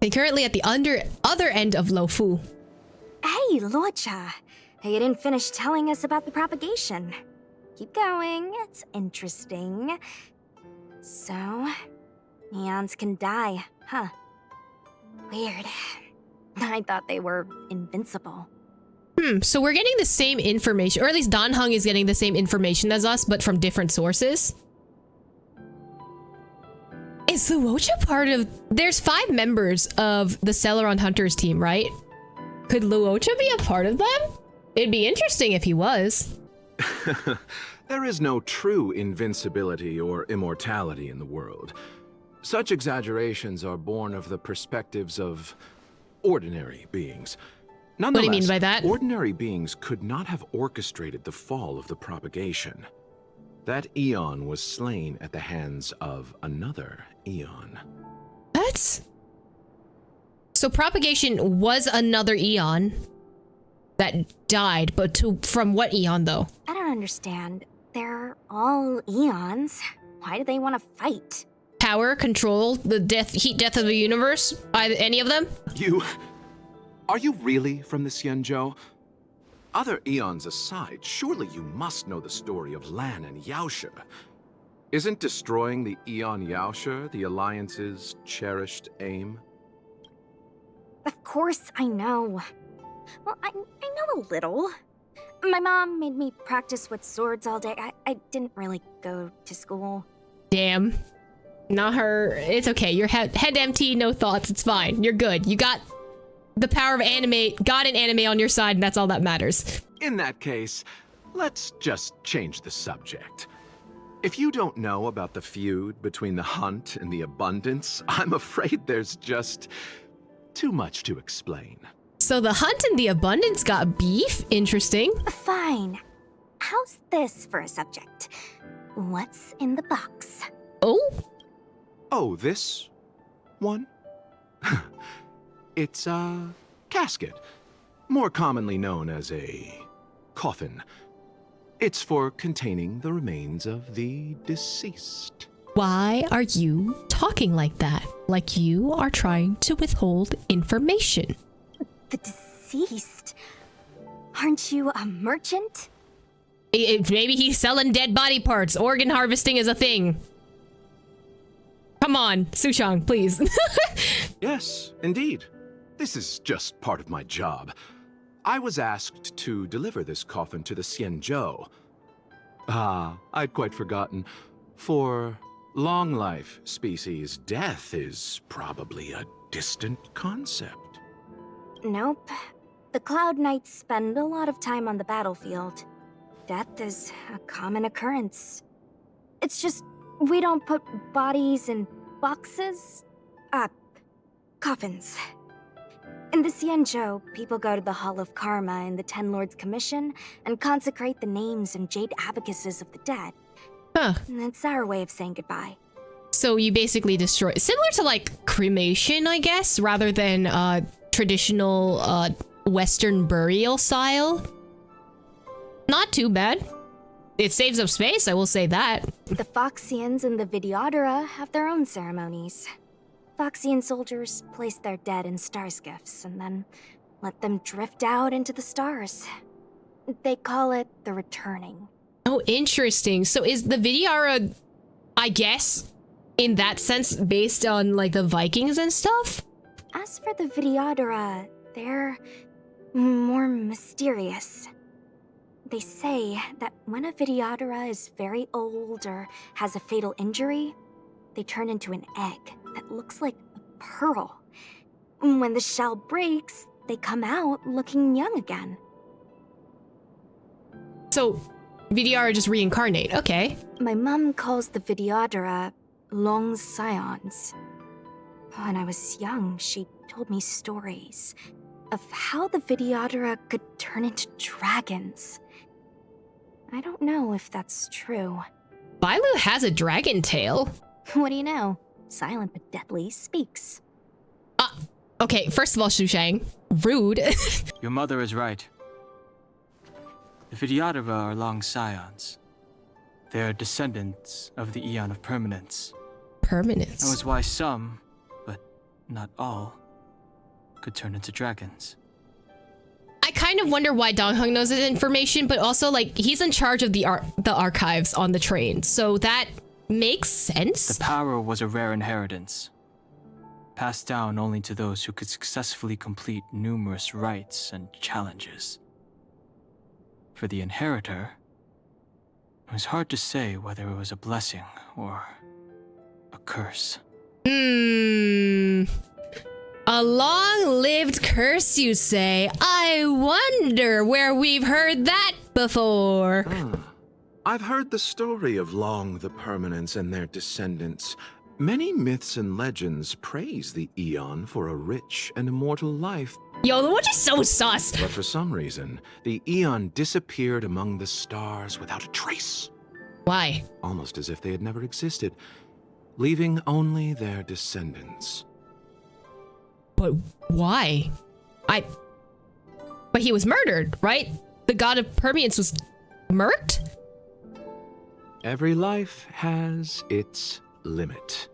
They're currently at the other end of Lofu. Hey, Luocha. You didn't finish telling us about the propagation. Keep going, it's interesting. So, neons can die, huh? Weird. I thought they were invincible. So we're getting the same information, or at least Dan Heng is getting the same information as us, but from different sources. Is Luocha part of... There's 5 members of the Celeron Hunters team, right? Could Luocha be a part of them? It'd be interesting if he was. There is no true invincibility or immortality in the world. Such exaggerations are born of the perspectives of ordinary beings. Nonetheless, what do you mean by that? Ordinary beings could not have orchestrated the fall of the propagation. That Eon was slain at the hands of another Eon. What? So propagation was another Eon that died, but from what Eon though? I don't understand. They're all Eons. Why do they want to fight? Power, control, the heat death of the universe? Any of them? Are you really from the Xianzhou? Other eons aside, surely you must know the story of Lan and Yaoshe. Isn't destroying the Eon Yaoshe the Alliance's cherished aim? Of course I know. Well, I know a little. My mom made me practice with swords all day. I didn't really go to school. Damn. Not her. It's okay. Your head empty, no thoughts. It's fine. You're good. You got the power of anime, God and anime on your side, and that's all that matters. In that case, let's just change the subject. If you don't know about the feud between the Hunt and the Abundance, I'm afraid there's just too much to explain. So the Hunt and the Abundance got beef? Interesting. Fine. How's this for a subject? What's in the box? Oh, this one? It's a casket, more commonly known as a coffin. It's for containing the remains of the deceased. Why are you talking like that? Like you are trying to withhold information. The deceased? Aren't you a merchant? Maybe he's selling dead body parts. Organ harvesting is a thing. Come on, Sushang, please. Yes, indeed. This is just part of my job. I was asked to deliver this coffin to the Xianzhou. I'd quite forgotten. For long life species, death is probably a distant concept. Nope. The Cloud Knights spend a lot of time on the battlefield. Death is a common occurrence. It's just, we don't put bodies in boxes. Coffins. In the Xianzhou, people go to the Hall of Karma in the Ten Lords Commission and consecrate the names and jade abacuses of the dead. Huh. It's our way of saying goodbye. So you basically destroy... Similar to, like, cremation, I guess, rather than traditional Western burial style. Not too bad. It saves up space, I will say that. The Foxians and the Vidyadhara have their own ceremonies. Foxian soldiers place their dead in star skiffs and then let them drift out into the stars. They call it the returning. Oh, interesting. So is the Vidyadhara, I guess, in that sense, based on, like, the Vikings and stuff? As for the Vidyadhara, they're more mysterious. They say that when a Vidyadhara is very old or has a fatal injury, they turn into an egg that looks like a pearl. When the shell breaks, they come out looking young again. So, Vidyadhara just reincarnate, okay. My mom calls the Vidyadhara long scions. When I was young, she told me stories of how the Vidyadhara could turn into dragons. I don't know if that's true. Bailu has a dragon tail. What do you know? Silent but deadly speaks. Okay, first of all, Shushang, rude. Your mother is right. The Vidyadhara are long scions. They are descendants of the Eon of Permanence. Permanence. That was why some, but not all, could turn into dragons. I kind of wonder why Dong Hung knows this information, but also, like, he's in charge of the archives on the train, so that makes sense. The power was a rare inheritance, passed down only to those who could successfully complete numerous rites and challenges. For the inheritor, it was hard to say whether it was a blessing or a curse. A long-lived curse, you say? I wonder where we've heard that before. I've heard the story of Long the Permanents and their descendants. Many myths and legends praise the Eon for a rich and immortal life. Yo, the watch is so sus. But for some reason, the Eon disappeared among the stars without a trace. Why? Almost as if they had never existed, leaving only their descendants. But why? But he was murdered, right? The god of permanence was murked? Every life has its limit.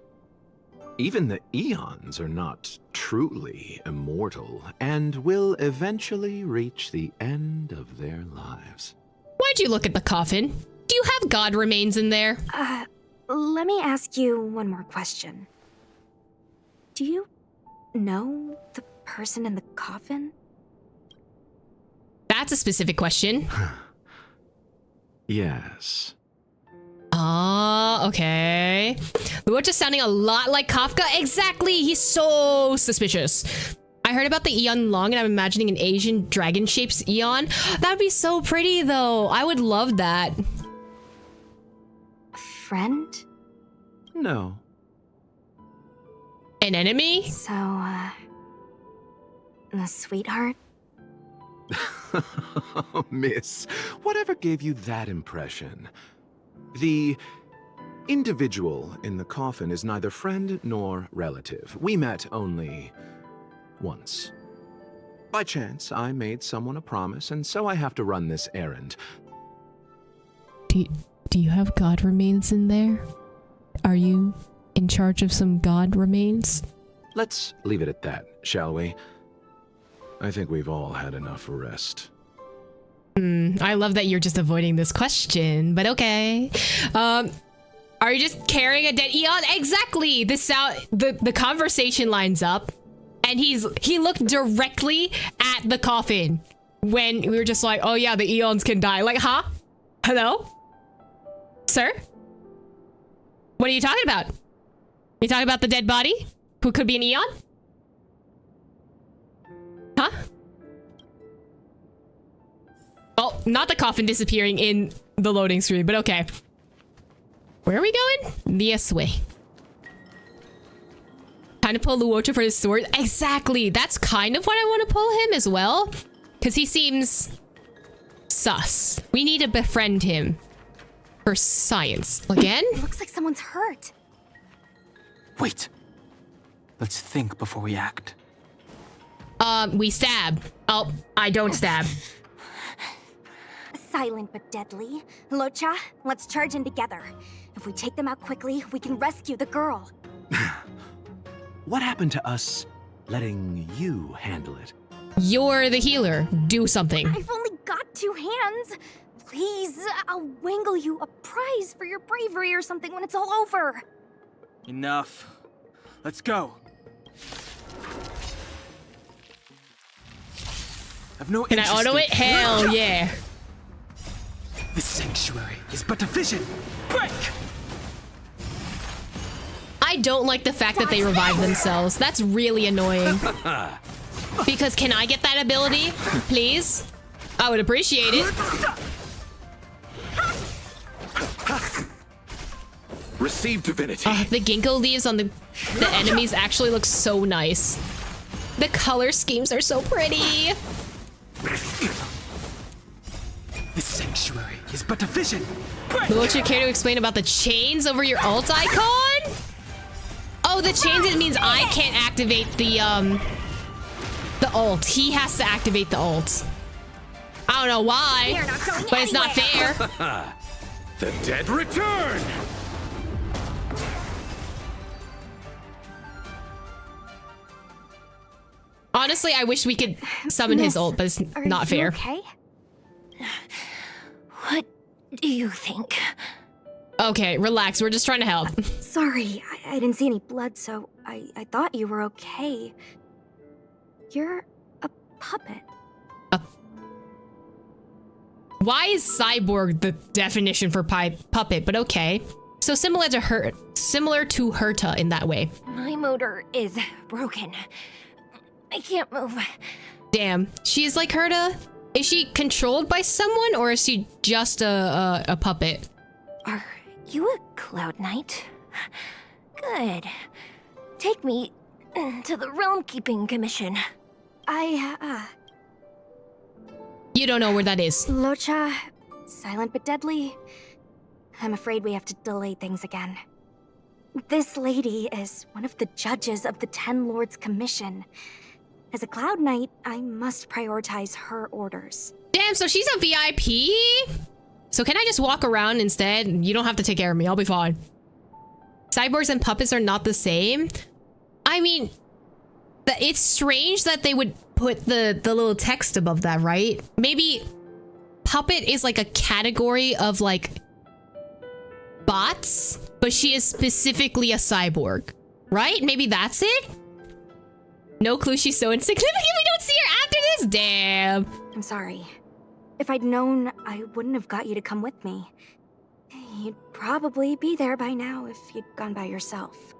Even the Eons are not truly immortal and will eventually reach the end of their lives. Why'd you look at the coffin? Do you have god remains in there? Let me ask you one more question. Do you know the person in the coffin? That's a specific question. Yes. Okay. The watch is sounding a lot like Kafka. Exactly. He's so suspicious. I heard about the Eon Long and I'm imagining an Asian dragon-shaped Eon. That'd be so pretty though. I would love that. A friend? No. An enemy? So, a sweetheart? Miss, whatever gave you that impression? The individual in the coffin is neither friend nor relative. We met only once. By chance, I made someone a promise, and so I have to run this errand. Do you have god remains in there? Are you in charge of some god remains? Let's leave it at that, shall we? I think we've all had enough rest. I love that you're just avoiding this question, but okay. Are you just carrying a dead Eon? Exactly! The conversation lines up, and he looked directly at the coffin when we were just like, oh yeah, the Eons can die. Like, huh? Hello? Sir? What are you talking about? You talking about the dead body? Who could be an Eon? Huh? Oh, not the coffin disappearing in the loading screen, but okay. Where are we going? This way. Trying to pull Luocha for his sword? Exactly. That's kind of what I want to pull him as well. Because he seems sus. We need to befriend him. For science. Again? It looks like someone's hurt. Wait. Let's think before we act. We stab. Oh, I don't stab. Silent but deadly. Locha, let's charge in together. If we take them out quickly, we can rescue the girl. What happened to us letting you handle it? You're the healer. Do something. I've only got 2 hands. Please, I'll wangle you a prize for your bravery or something when it's all over. Enough. Let's go. I've no Can I interest auto in- it? Hell yeah. The sanctuary is but a vision. Break! I don't like the fact that they revive themselves. That's really annoying. Because can I get that ability? Please? I would appreciate it. Receive divinity. The ginkgo leaves on the enemies actually look so nice. The color schemes are so pretty. The sanctuary is but a vision. Would you care to explain about the chains over your alt icon? Oh, the chains, it means I can't activate the ult. He has to activate the ult. I don't know why, but it's not fair. The dead return! Honestly, I wish we could summon his ult, but it's not fair. Okay. What do you think? Okay, relax. We're just trying to help. Sorry, I didn't see any blood, so I thought you were okay. You're a puppet. Why is cyborg the definition for puppet? But okay. So similar to Herta in that way. My motor is broken. I can't move. Damn, she's like Herta. Is she controlled by someone, or is she just a puppet? Are you a Cloud Knight? Good. Take me to the Realm Keeping Commission. You don't know where that is. Locha, silent but deadly. I'm afraid we have to delay things again. This lady is one of the judges of the Ten Lords Commission. As a Cloud Knight, I must prioritize her orders. Damn, so she's a VIP? So can I just walk around instead? You don't have to take care of me. I'll be fine. Cyborgs and puppets are not the same. I mean, it's strange that they would put the little text above that, right? Maybe puppet is like a category of like bots, but she is specifically a cyborg, right? Maybe that's it? No clue, she's so insignificant we don't see her after this? Damn. I'm sorry. If I'd known, I wouldn't have got you to come with me. You'd probably be there by now if you'd gone by yourself.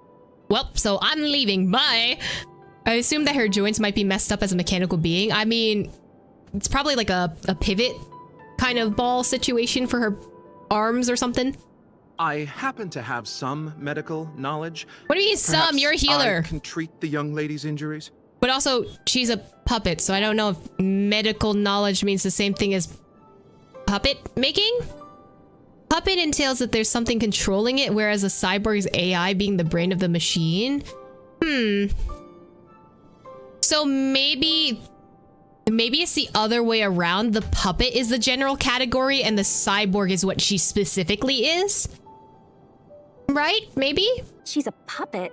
Well, so I'm leaving. Bye. I assume that her joints might be messed up as a mechanical being. I mean, it's probably like a pivot kind of ball situation for her arms or something. I happen to have some medical knowledge. What do you mean some? Perhaps You're a healer. I can treat the young lady's injuries. But also, she's a puppet, so I don't know if medical knowledge means the same thing as puppet making? Puppet entails that there's something controlling it, whereas a cyborg's AI being the brain of the machine. So maybe it's the other way around. The puppet is the general category and the cyborg is what she specifically is. Right? Maybe? She's a puppet.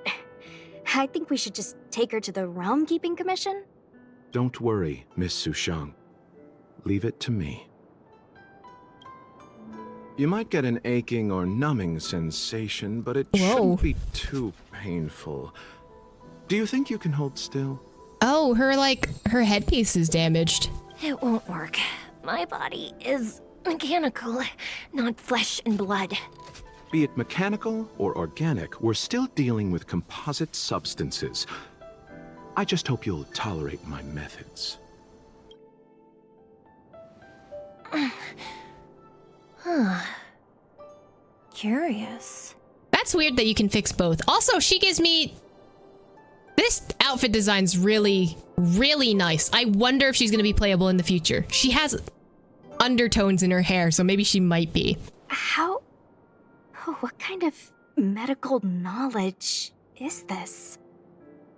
I think we should just take her to the Realm Keeping Commission. Don't worry, Miss Sushang. Leave it to me. You might get an aching or numbing sensation, but it shouldn't be too painful. Do you think you can hold still? Oh, her headpiece is damaged. It won't work. My body is mechanical, not flesh and blood. Be it mechanical or organic, we're still dealing with composite substances. I just hope you'll tolerate my methods. Curious. That's weird that you can fix both. Also, she gives me... This outfit design's really, really nice. I wonder if she's going to be playable in the future. She has undertones in her hair, so maybe she might be. How... what kind of medical knowledge is this?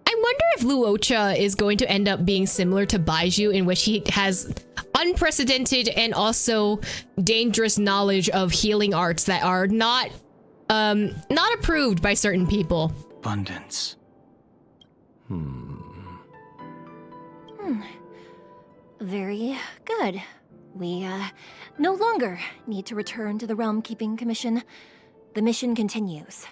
I wonder if Luocha is going to end up being similar to Baiju, in which he has unprecedented and also dangerous knowledge of healing arts that are not approved by certain people. Abundance. Very good. We, no longer need to return to the Realm Keeping Commission. The mission continues.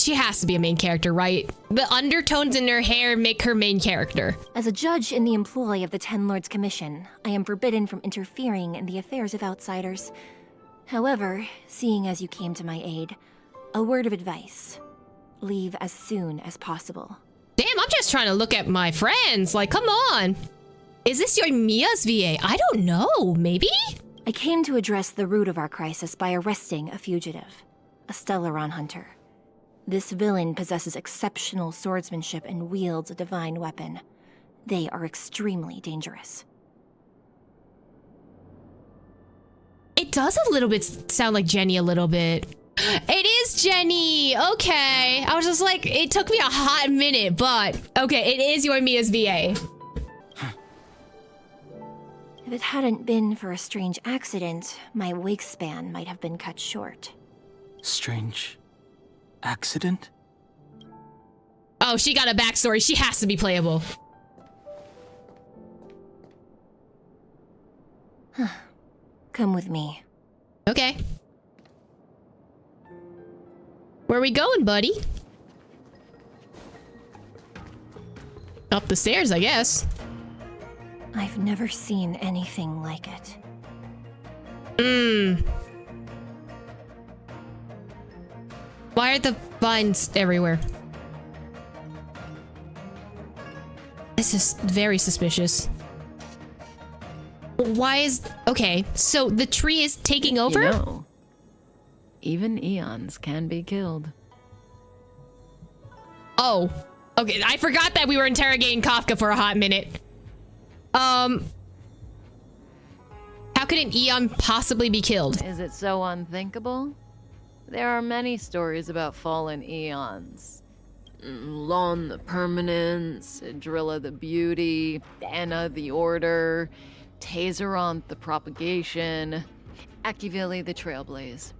She has to be a main character, right? The undertones in her hair make her main character. As a judge in the employ of the Ten Lords Commission, I am forbidden from interfering in the affairs of outsiders. However, seeing as you came to my aid, a word of advice. Leave as soon as possible. Damn, I'm just trying to look at my friends. Like, come on. Is this your Mia's VA? I don't know. Maybe? I came to address the root of our crisis by arresting a fugitive, a Stellaron hunter. This villain possesses exceptional swordsmanship and wields a divine weapon. They are extremely dangerous. It does a little bit sound like Jenny a little bit. It is Jenny! Okay. I was just like, it took me a hot minute, but okay, it is your Mia's VA. If it hadn't been for a strange accident, my wake span might have been cut short. Strange accident? Oh, she got a backstory. She has to be playable. Come with me. Okay. Where are we going, buddy? Up the stairs, I guess. I've never seen anything like it. Why are the vines everywhere? This is very suspicious. Why is... Okay, so the tree is taking over? You know, even eons can be killed. Oh. Okay, I forgot that we were interrogating Kafka for a hot minute. How could an eon possibly be killed? Is it so unthinkable? There are many stories about fallen eons. Lon the Permanence, Drilla the Beauty, Anna the Order, Taseront the Propagation, Akivili the Trailblaze.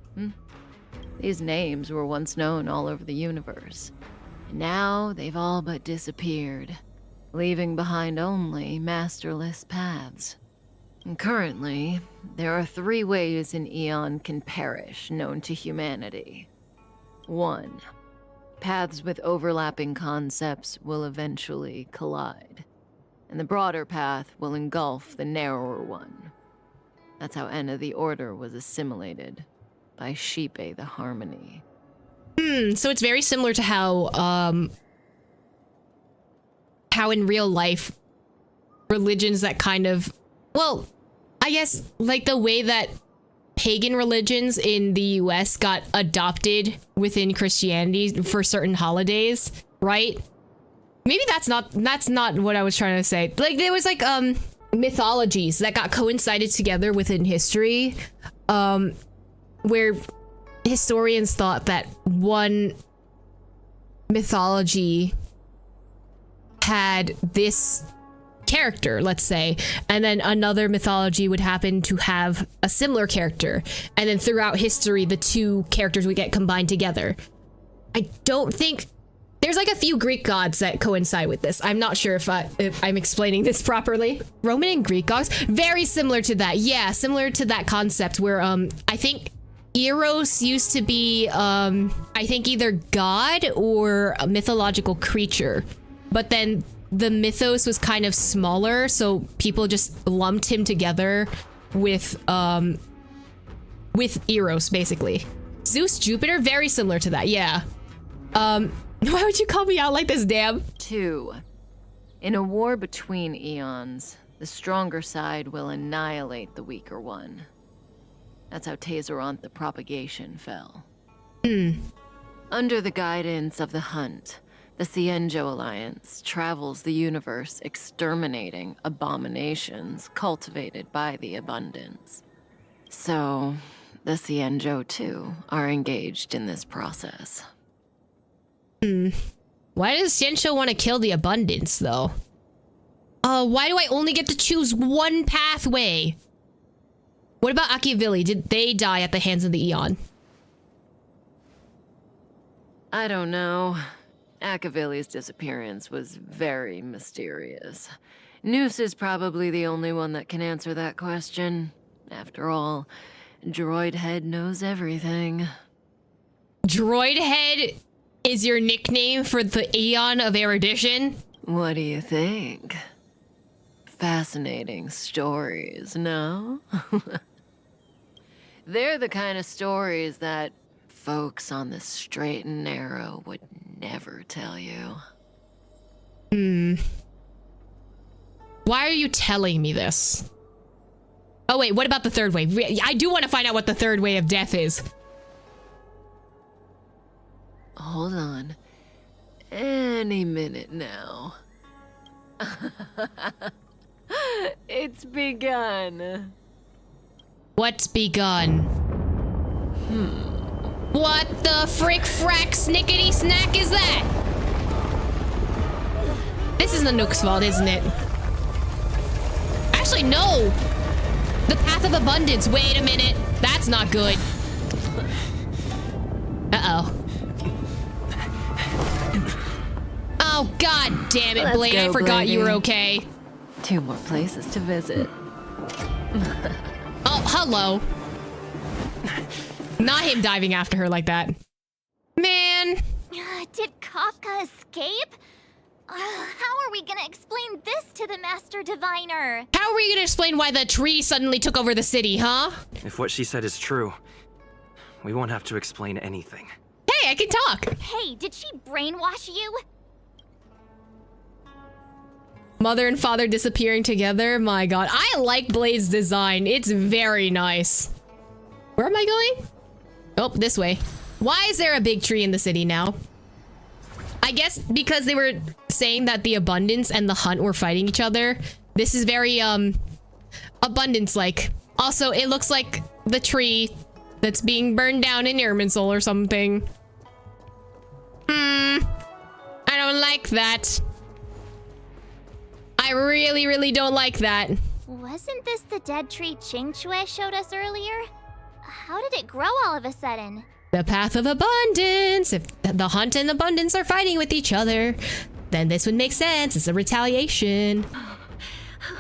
These names were once known all over the universe. Now they've all but disappeared, leaving behind only masterless paths. And currently, there are 3 ways an eon can perish known to humanity. 1. Paths with overlapping concepts will eventually collide, and the broader path will engulf the narrower one. That's how Enna the Order was assimilated by Shipe the Harmony. So it's very similar to how in real life, religions that kind of... Well, I guess, like the way that pagan religions in the US got adopted within Christianity for certain holidays, right? Maybe that's not what I was trying to say. Like there was like mythologies that got coincided together within history, where historians thought that one mythology had this character, let's say, and then another mythology would happen to have a similar character, and then throughout history the 2 characters would get combined together. I don't think there's like a few Greek gods that coincide with this. I'm not sure if I'm explaining this properly. Roman and Greek gods, very similar to that. Yeah, similar to that concept where I think Eros used to be I think either god or a mythological creature, but then the mythos was kind of smaller, so people just lumped him together with Eros, basically. Zeus, Jupiter, very similar to that, yeah. Why would you call me out like this, damn? 2. In a war between eons, the stronger side will annihilate the weaker one. That's how Taseront the Propagation fell. Under the guidance of the Hunt, the Cienjo Alliance travels the universe exterminating abominations cultivated by the Abundance. So, the Cienjo, too, are engaged in this process. Why does Cienjo want to kill the Abundance, though? Why do I only get to choose one pathway? What about Akivili? Did they die at the hands of the Eon? I don't know. Akivili's disappearance was very mysterious. Noose is probably the only one that can answer that question. After all, Droid Head knows everything. Droid Head is your nickname for the Eon of erudition? What do you think? Fascinating stories, no? They're the kind of stories that folks on the straight and narrow would never tell you. Why are you telling me this? Oh wait, what about the 3rd way? I do want to find out what the 3rd way of death is. Hold on. Any minute now. It's begun. What's begun? What the frick frack snickety snack is that? This is Nanook's fault, isn't it? Actually, no! The Path of Abundance. Wait a minute. That's not good. Uh-oh. Oh, god damn it, Let's Blade. go, I forgot you were Bladey. okay. 2 more places to visit. Oh, hello. Not him diving after her like that. Man. Did Kafka escape? How are we gonna explain this to the Master Diviner? How are we gonna explain why the tree suddenly took over the city, huh? If what she said is true, we won't have to explain anything. Hey, I can talk. Hey, did she brainwash you? Mother and father disappearing together. My god. I like Blade's design. It's very nice. Where am I going? Oh, this way. Why is there a big tree in the city now? I guess because they were saying that the abundance and the hunt were fighting each other. This is very, abundance-like. Also, it looks like the tree that's being burned down in Irminsul or something. I don't like that. I really, really don't like that. Wasn't this the dead tree Qingque showed us earlier? How did it grow all of a sudden? The path of abundance. If the hunt and abundance are fighting with each other, then this would make sense. It's a retaliation.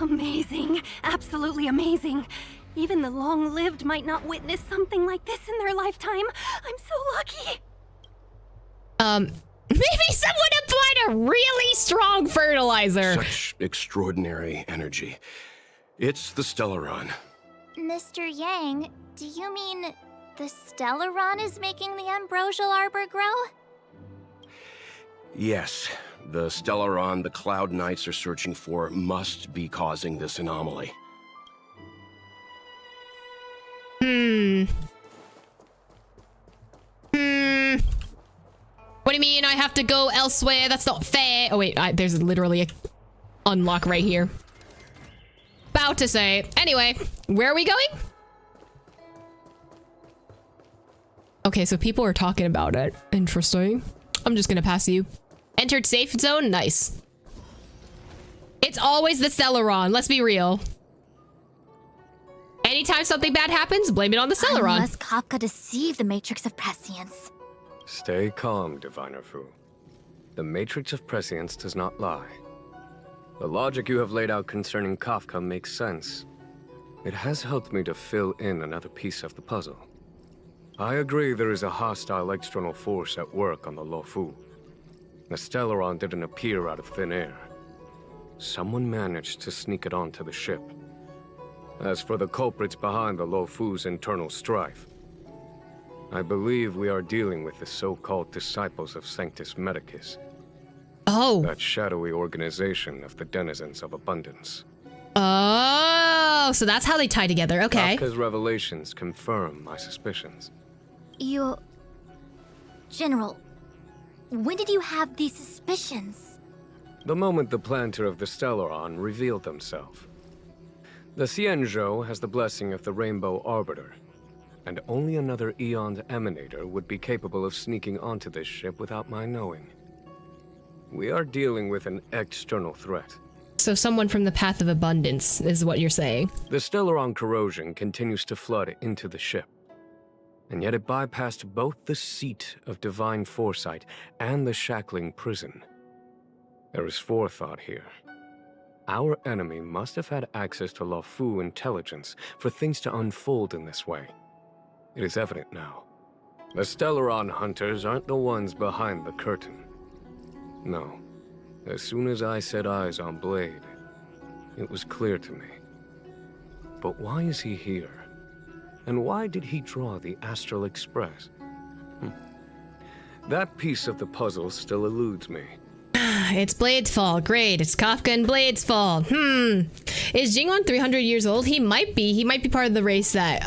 Amazing. Absolutely amazing. Even the long-lived might not witness something like this in their lifetime. I'm so lucky. Maybe someone applied a really strong fertilizer. Such extraordinary energy. It's the Stellaron. Mr. Yang, do you mean the Stellaron is making the ambrosial arbor grow? Yes, the Stellaron the Cloud Knights are searching for must be causing this anomaly. What do you mean I have to go elsewhere? That's not fair. Oh wait, there's literally a unlock right here. About to say. Anyway, where are we going? Okay, so people are talking about it. Interesting. I'm just gonna pass you. Entered safe zone? Nice. It's always the Stellaron, let's be real. Anytime something bad happens, blame it on the Stellaron. Unless Kafka deceived the Matrix of Prescience. Stay calm, Diviner Fu. The Matrix of Prescience does not lie. The logic you have laid out concerning Kafka makes sense. It has helped me to fill in another piece of the puzzle. I agree there is a hostile external force at work on the Luofu. The Stellaron didn't appear out of thin air. Someone managed to sneak it onto the ship. As for the culprits behind the Luofu's internal strife, I believe we are dealing with the so-called Disciples of Sanctus Medicus. Oh. That shadowy organization of the denizens of abundance. Oh, so that's how they tie together. Okay. Kafka's revelations confirm my suspicions. General, when did you have these suspicions? The moment the planter of the Stellaron revealed himself. The Xianzhou has the blessing of the Rainbow Arbiter, and only another Eon's Emanator would be capable of sneaking onto this ship without my knowing. We are dealing with an external threat. So someone from the Path of Abundance is what you're saying. The Stellaron corrosion continues to flood into the ship, and yet it bypassed both the seat of divine foresight and the shackling prison. There is forethought here. Our enemy must have had access to Luofu intelligence for things to unfold in this way. It is evident now. The Stellaron hunters aren't the ones behind the curtain. No. As soon as I set eyes on Blade, it was clear to me. But why is he here? And why did he draw the Astral Express? That piece of the puzzle still eludes me. It's Blade's fault. Great. It's Kafka and Blade's fault. Is Jingwon 300 years old? He might be. He might be part of the race that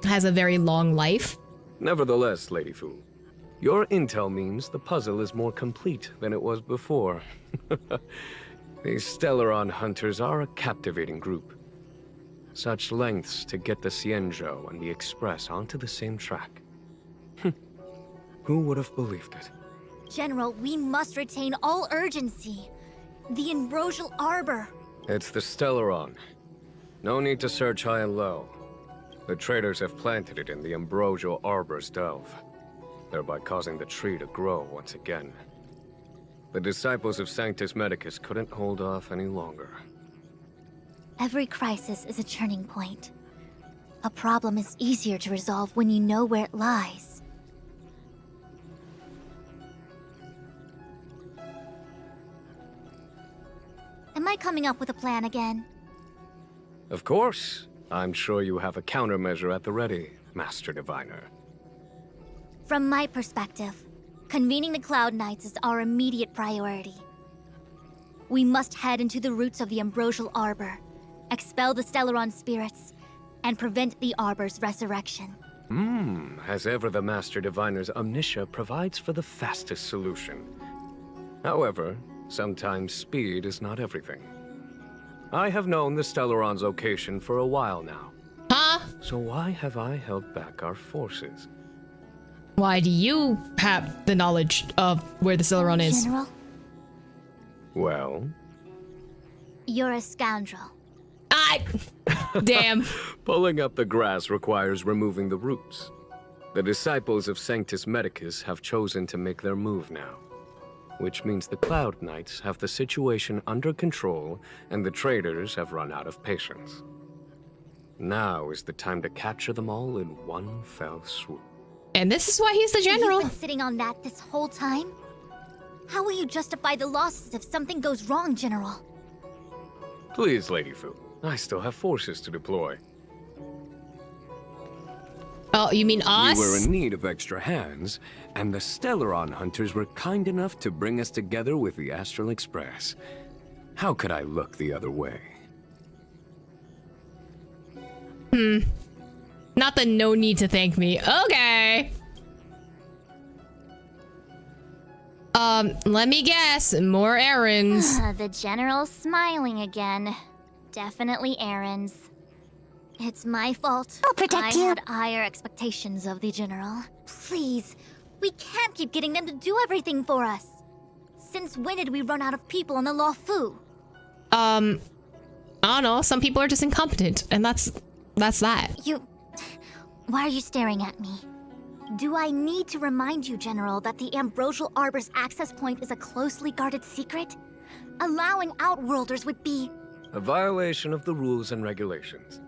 has a very long life. Nevertheless, Lady Fu, your intel means the puzzle is more complete than it was before. These Stellaron hunters are a captivating group. Such lengths to get the Xianzhou and the Express onto the same track. Who would have believed it? General, we must retain all urgency. The ambrosial arbor. It's the Stellaron. No need to search high and low. The traders have planted it in the ambrosial arbor's delve, thereby causing the tree to grow once again. The disciples of Sanctus Medicus couldn't hold off any longer. Every crisis is a turning point. A problem is easier to resolve when you know where it lies. Am I coming up with a plan again? Of course. I'm sure you have a countermeasure at the ready, Master Diviner. From my perspective, convening the Cloud Knights is our immediate priority. We must head into the roots of the Ambrosial Arbor, expel the Stellaron spirits, and prevent the Arbor's resurrection. As ever, the Master Diviner's omniscia provides for the fastest solution. However, sometimes speed is not everything. I have known the Stellaron's location for a while now. Huh? So why have I held back our forces? Why do you have the knowledge of where the Stellaron is? General, Well, you're a scoundrel. Damn. pulling up the grass requires removing the roots. The disciples of Sanctus Medicus have chosen to make their move now, which means the Cloud Knights have the situation under control and the traitors have run out of patience. Now is the time to capture them all in one fell swoop. And this is why he's the general. You've been sitting on that this whole time? How will you justify the losses if something goes wrong, General? Please, Lady Fu, I still have forces to deploy. Oh, you mean us? We were in need of extra hands, and the Stellaron hunters were kind enough to bring us together with the Astral Express. How could I look the other way? Not the no need to thank me. Okay. Let me guess. More errands. The General's smiling again. Definitely errands. It's my fault. I'll protect you. I had higher expectations of the General. Please, we can't keep getting them to do everything for us. Since when did we run out of people on the Law Fu? I don't know. Some people are just incompetent, and that's that. Why are you staring at me? Do I need to remind you, General, that the Ambrosial Arbor's access point is a closely guarded secret? Allowing Outworlders would be... A violation of the rules and regulations.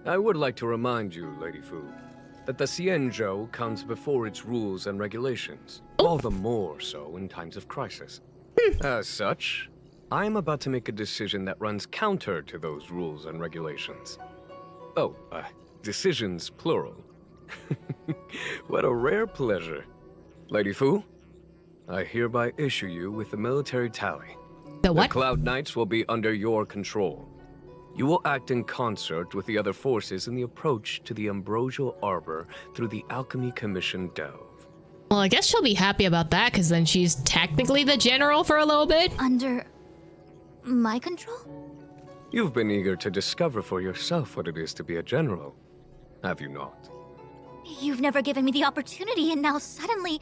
I would like to remind you, Lady Fu, that the Xianzhou comes before its rules and regulations, all the more so in times of crisis. As such, I am about to make a decision that runs counter to those rules and regulations. Oh, decisions plural. What a rare pleasure. Lady Fu, I hereby issue you with the military tally. The what? The Cloud Knights will be under your control. You will act in concert with the other forces in the approach to the Ambrosial Arbor through the Alchemy Commission Delve. Well, I guess she'll be happy about that, because then she's technically the general for a little bit. under... my control? You've been eager to discover for yourself what it is to be a general, have you not? You've never given me the opportunity, and now suddenly...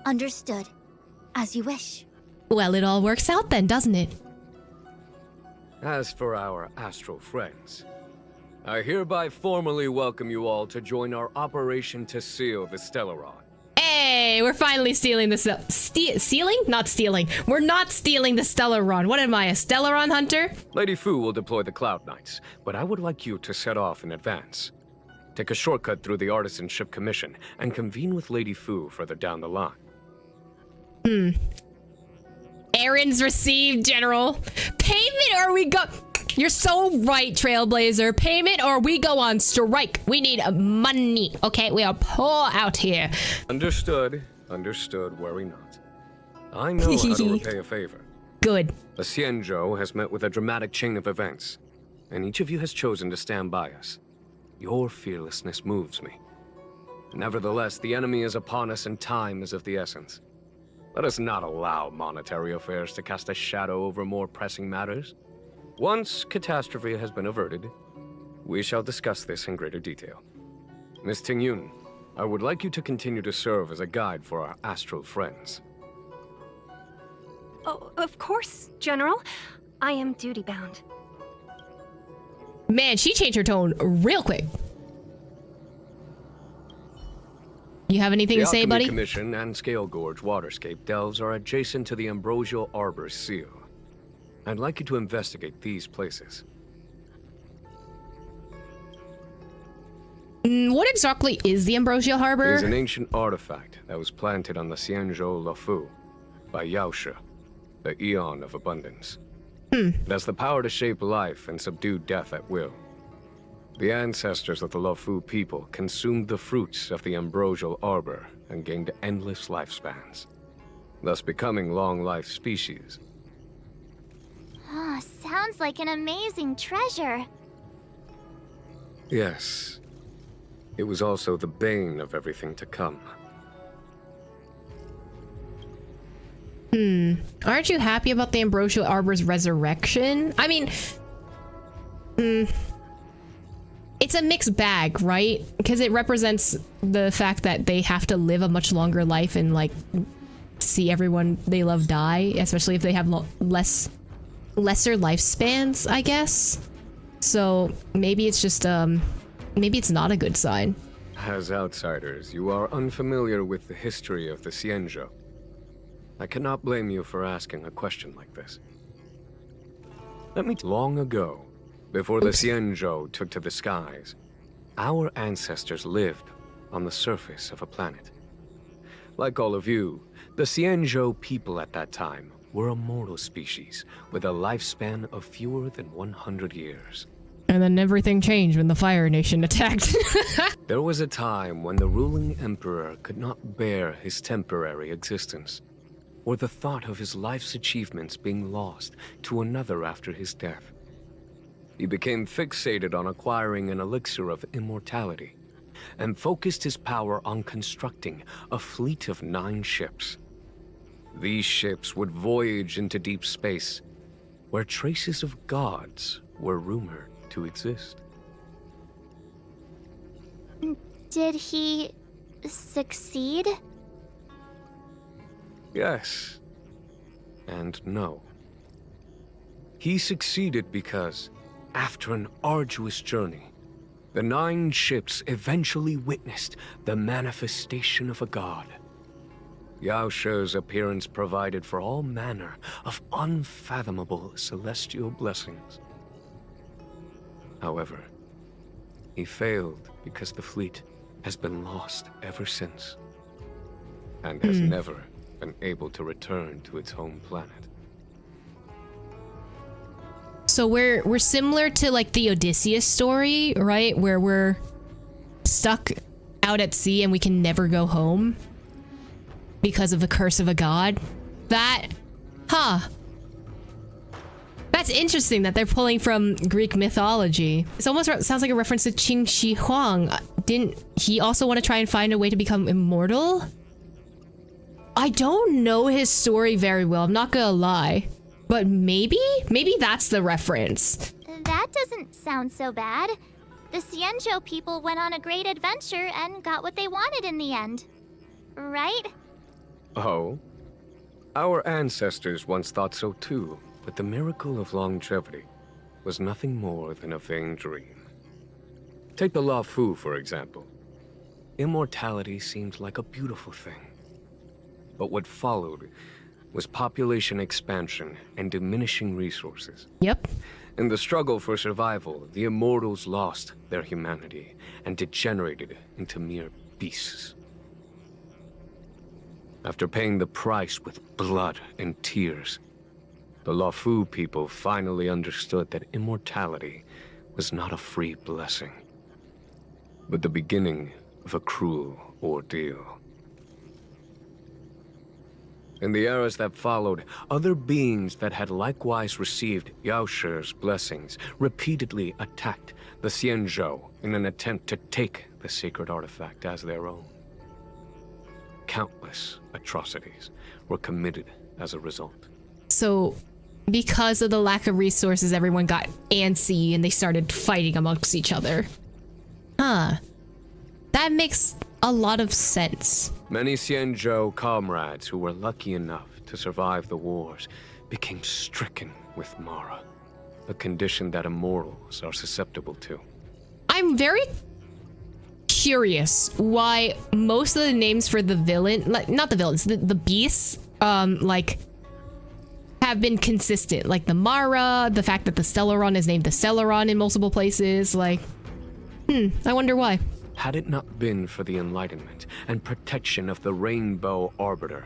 Understood. As you wish. Well, it all works out then, doesn't it? As for our astral friends, I hereby formally welcome you all to join our operation to seal the Stellaron. Hey, we're finally stealing the stealing? Not stealing. We're not stealing the Stellaron. What am I, a Stellaron hunter? Lady Fu will deploy the Cloud Knights, but I would like you to set off in advance. Take a shortcut through the Artisanship Commission and convene with Lady Fu further down the line. Errands received, General. Payment or we go... You're so right, Trailblazer. Payment or we go on strike. We need money, okay? We are poor out here. Understood. Understood. Worry not. I know how to repay a favor. Good. The Xianzhou has met with a dramatic chain of events, and each of you has chosen to stand by us. Your fearlessness moves me. Nevertheless, the enemy is upon us and time is of the essence. Let us not allow monetary affairs to cast a shadow over more pressing matters. Once catastrophe has been averted, we shall discuss this in greater detail. Miss Tingyun, I would like you to continue to serve as a guide for our astral friends. Oh, of course, General. I am duty-bound. Man, she changed her tone real quick. You have anything to say, buddy? The Alchemy Commission and Scale Gorge Waterscape delves are adjacent to the Ambrosial Arbor's seal. I'd like you to investigate these places. What exactly is the Ambrosial Harbor? It is an ancient artifact that was planted on the Xianzhou Luofu by Yaoshe, the Eon of Abundance. It has the power to shape life and subdue death at will. The ancestors of the Luofu people consumed the fruits of the Ambrosial Arbor and gained endless lifespans, thus becoming long-life species. Oh, sounds like an amazing treasure. Yes. It was also the bane of everything to come. Aren't you happy about the Ambrosial Arbor's resurrection? I mean, it's a mixed bag, right? Because it represents the fact that they have to live a much longer life and like see everyone they love die, especially if they have lesser lifespans, I guess. So maybe it's just maybe it's not a good sign. As outsiders, you are unfamiliar with the history of the Xianzhou. I cannot blame you for asking a question like this. Long ago, before the Xianzhou took to the skies, our ancestors lived on the surface of a planet. Like all of you, the Xianzhou people at that time were a mortal species with a lifespan of fewer than 100 years. And then everything changed when the Fire Nation attacked. There was a time when the ruling emperor could not bear his temporary existence, or the thought of his life's achievements being lost to another after his death. He became fixated on acquiring an elixir of immortality, and focused his power on constructing a fleet of 9 ships. These ships would voyage into deep space, where traces of gods were rumored to exist. Did he succeed? Yes, and no. He succeeded because, after an arduous journey, the 9 ships eventually witnessed the manifestation of a god. Yaoshe's appearance provided for all manner of unfathomable celestial blessings. However, he failed because the fleet has been lost ever since, and has never been able to return to its home planet. So we're similar to like the Odysseus story, right? Where we're stuck out at sea and we can never go home because of the curse of a god. That's interesting that they're pulling from Greek mythology. It almost sounds like a reference to Qin Shi Huang. Didn't he also want to try and find a way to become immortal? I don't know his story very well, I'm not gonna lie. But maybe that's the reference. That doesn't sound so bad. The Xianzhou people went on a great adventure and got what they wanted in the end. Right? Oh? Our ancestors once thought so too, but the miracle of longevity was nothing more than a vain dream. Take the Luofu, for example. Immortality seemed like a beautiful thing. But what followed was population expansion and diminishing resources. Yep. In the struggle for survival, the immortals lost their humanity and degenerated into mere beasts. After paying the price with blood and tears, the Luofu people finally understood that immortality was not a free blessing, but the beginning of a cruel ordeal. In the eras that followed, other beings that had likewise received Yaoshe's blessings repeatedly attacked the Xianzhou in an attempt to take the sacred artifact as their own. Countless atrocities were committed as a result. So, because of the lack of resources, everyone got antsy and they started fighting amongst each other. That makes a lot of sense. Many Xianzhou comrades who were lucky enough to survive the wars became stricken with Mara, a condition that immortals are susceptible to. I'm very curious why most of the names for the villain, like not the villains, the beasts, have have been consistent. Like the Mara, the fact that the Stellaron is named the Stellaron in multiple places. Like, I wonder why. Had it not been for the enlightenment and protection of the Rainbow Arbiter,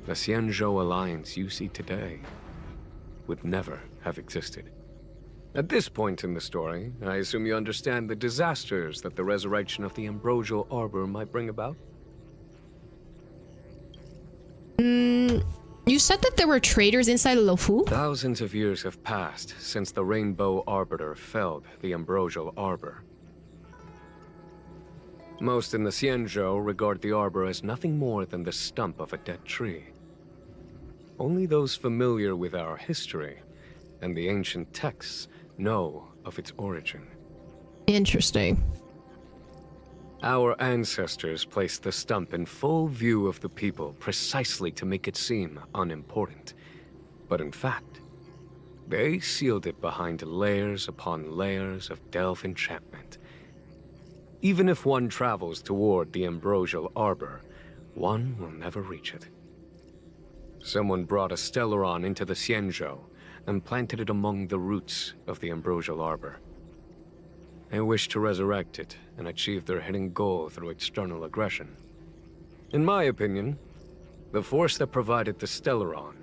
the Xianzhou alliance you see today would never have existed. At this point in the story, I assume you understand the disasters that the resurrection of the Ambrosial Arbor might bring about? You said that there were traitors inside of Luofu? Thousands of years have passed since the Rainbow Arbiter felled the Ambrosial Arbor. Most in the Xianzhou regard the Arbor as nothing more than the stump of a dead tree. Only those familiar with our history and the ancient texts know of its origin. Interesting. Our ancestors placed the stump in full view of the people precisely to make it seem unimportant. But in fact, they sealed it behind layers upon layers of delve enchantment. Even if one travels toward the Ambrosial Arbor, one will never reach it. Someone brought a Stellaron into the Xianzhou and planted it among the roots of the Ambrosial Arbor. They wish to resurrect it and achieve their hidden goal through external aggression. In my opinion, the force that provided the Stellaron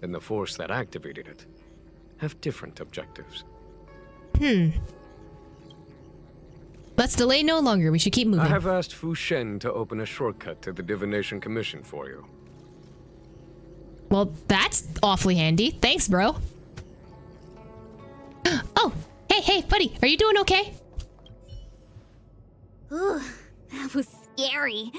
and the force that activated it have different objectives. Let's delay no longer. We should keep moving. I have asked Fu Shen to open a shortcut to the Divination Commission for you. Well, that's awfully handy. Thanks, bro. Oh, hey, buddy. Are you doing okay? Ooh, that was scary.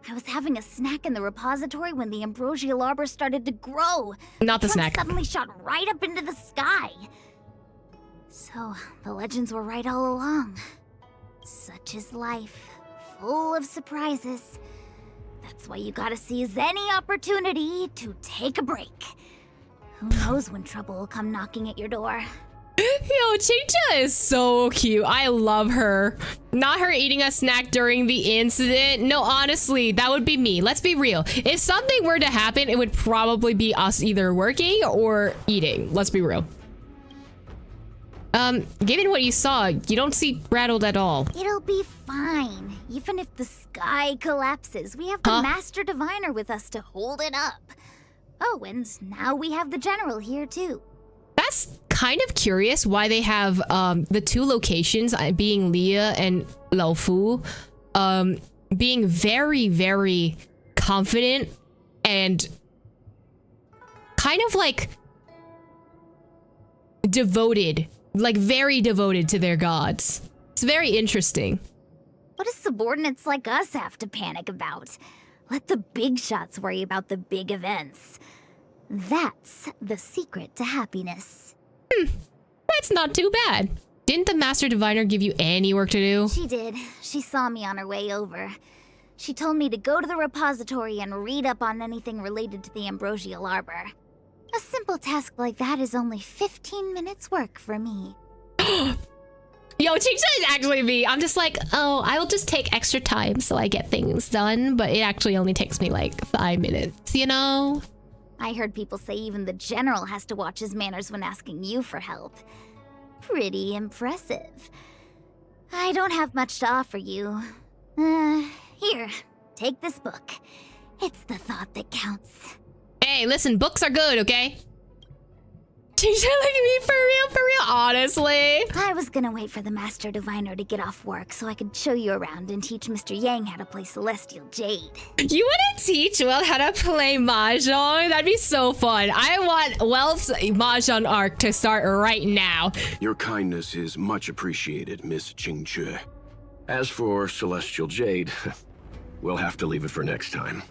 I was having a snack in the repository when the Ambrosial Arbor started to grow. Not the Trunk snack. Suddenly shot right up into the sky. So, the legends were right all along. Such is life, full of surprises. That's why you gotta seize any opportunity to take a break. Who knows when trouble will come knocking at your door. Yo, Chicha is so cute. I love her. Not her eating a snack during the incident. No, honestly, that would be me. Let's be real. If something were to happen, it would probably be us either working or eating. Let's be real. Given what you saw, you don't seem rattled at all. It'll be fine. Even if the sky collapses, we have the Master Diviner with us to hold it up. Oh, and now we have the General here too. That's kind of curious why they have the two locations, being Leah and Luofu, being very, very confident and kind of like devoted, like very devoted to their gods. It's very interesting. What do subordinates like us have to panic about? Let the big shots worry about the big events. That's the secret to happiness. That's not too bad. Didn't the Master Diviner give you any work to do? She did. She saw me on her way over. She told me to go to the repository and read up on anything related to the Ambrosial Arbor. A simple task like that is only 15 minutes work for me. Yo, Chicha is actually me. I'm just like, oh, I will just take extra time so I get things done, but it actually only takes me like 5 minutes, you know? I heard people say even the General has to watch his manners when asking you for help. Pretty impressive. I don't have much to offer you. Here, take this book. It's the thought that counts. Hey, listen, books are good, okay? Chicha, look at me, for real, honestly. I was gonna wait for the Master Diviner to get off work so I could show you around and teach Mr. Yang how to play Celestial Jade. You want to teach Will how to play Mahjong? That'd be so fun. I want Welf's Mahjong arc to start right now. Your kindness is much appreciated, Miss Qingque. As for Celestial Jade, we'll have to leave it for next time.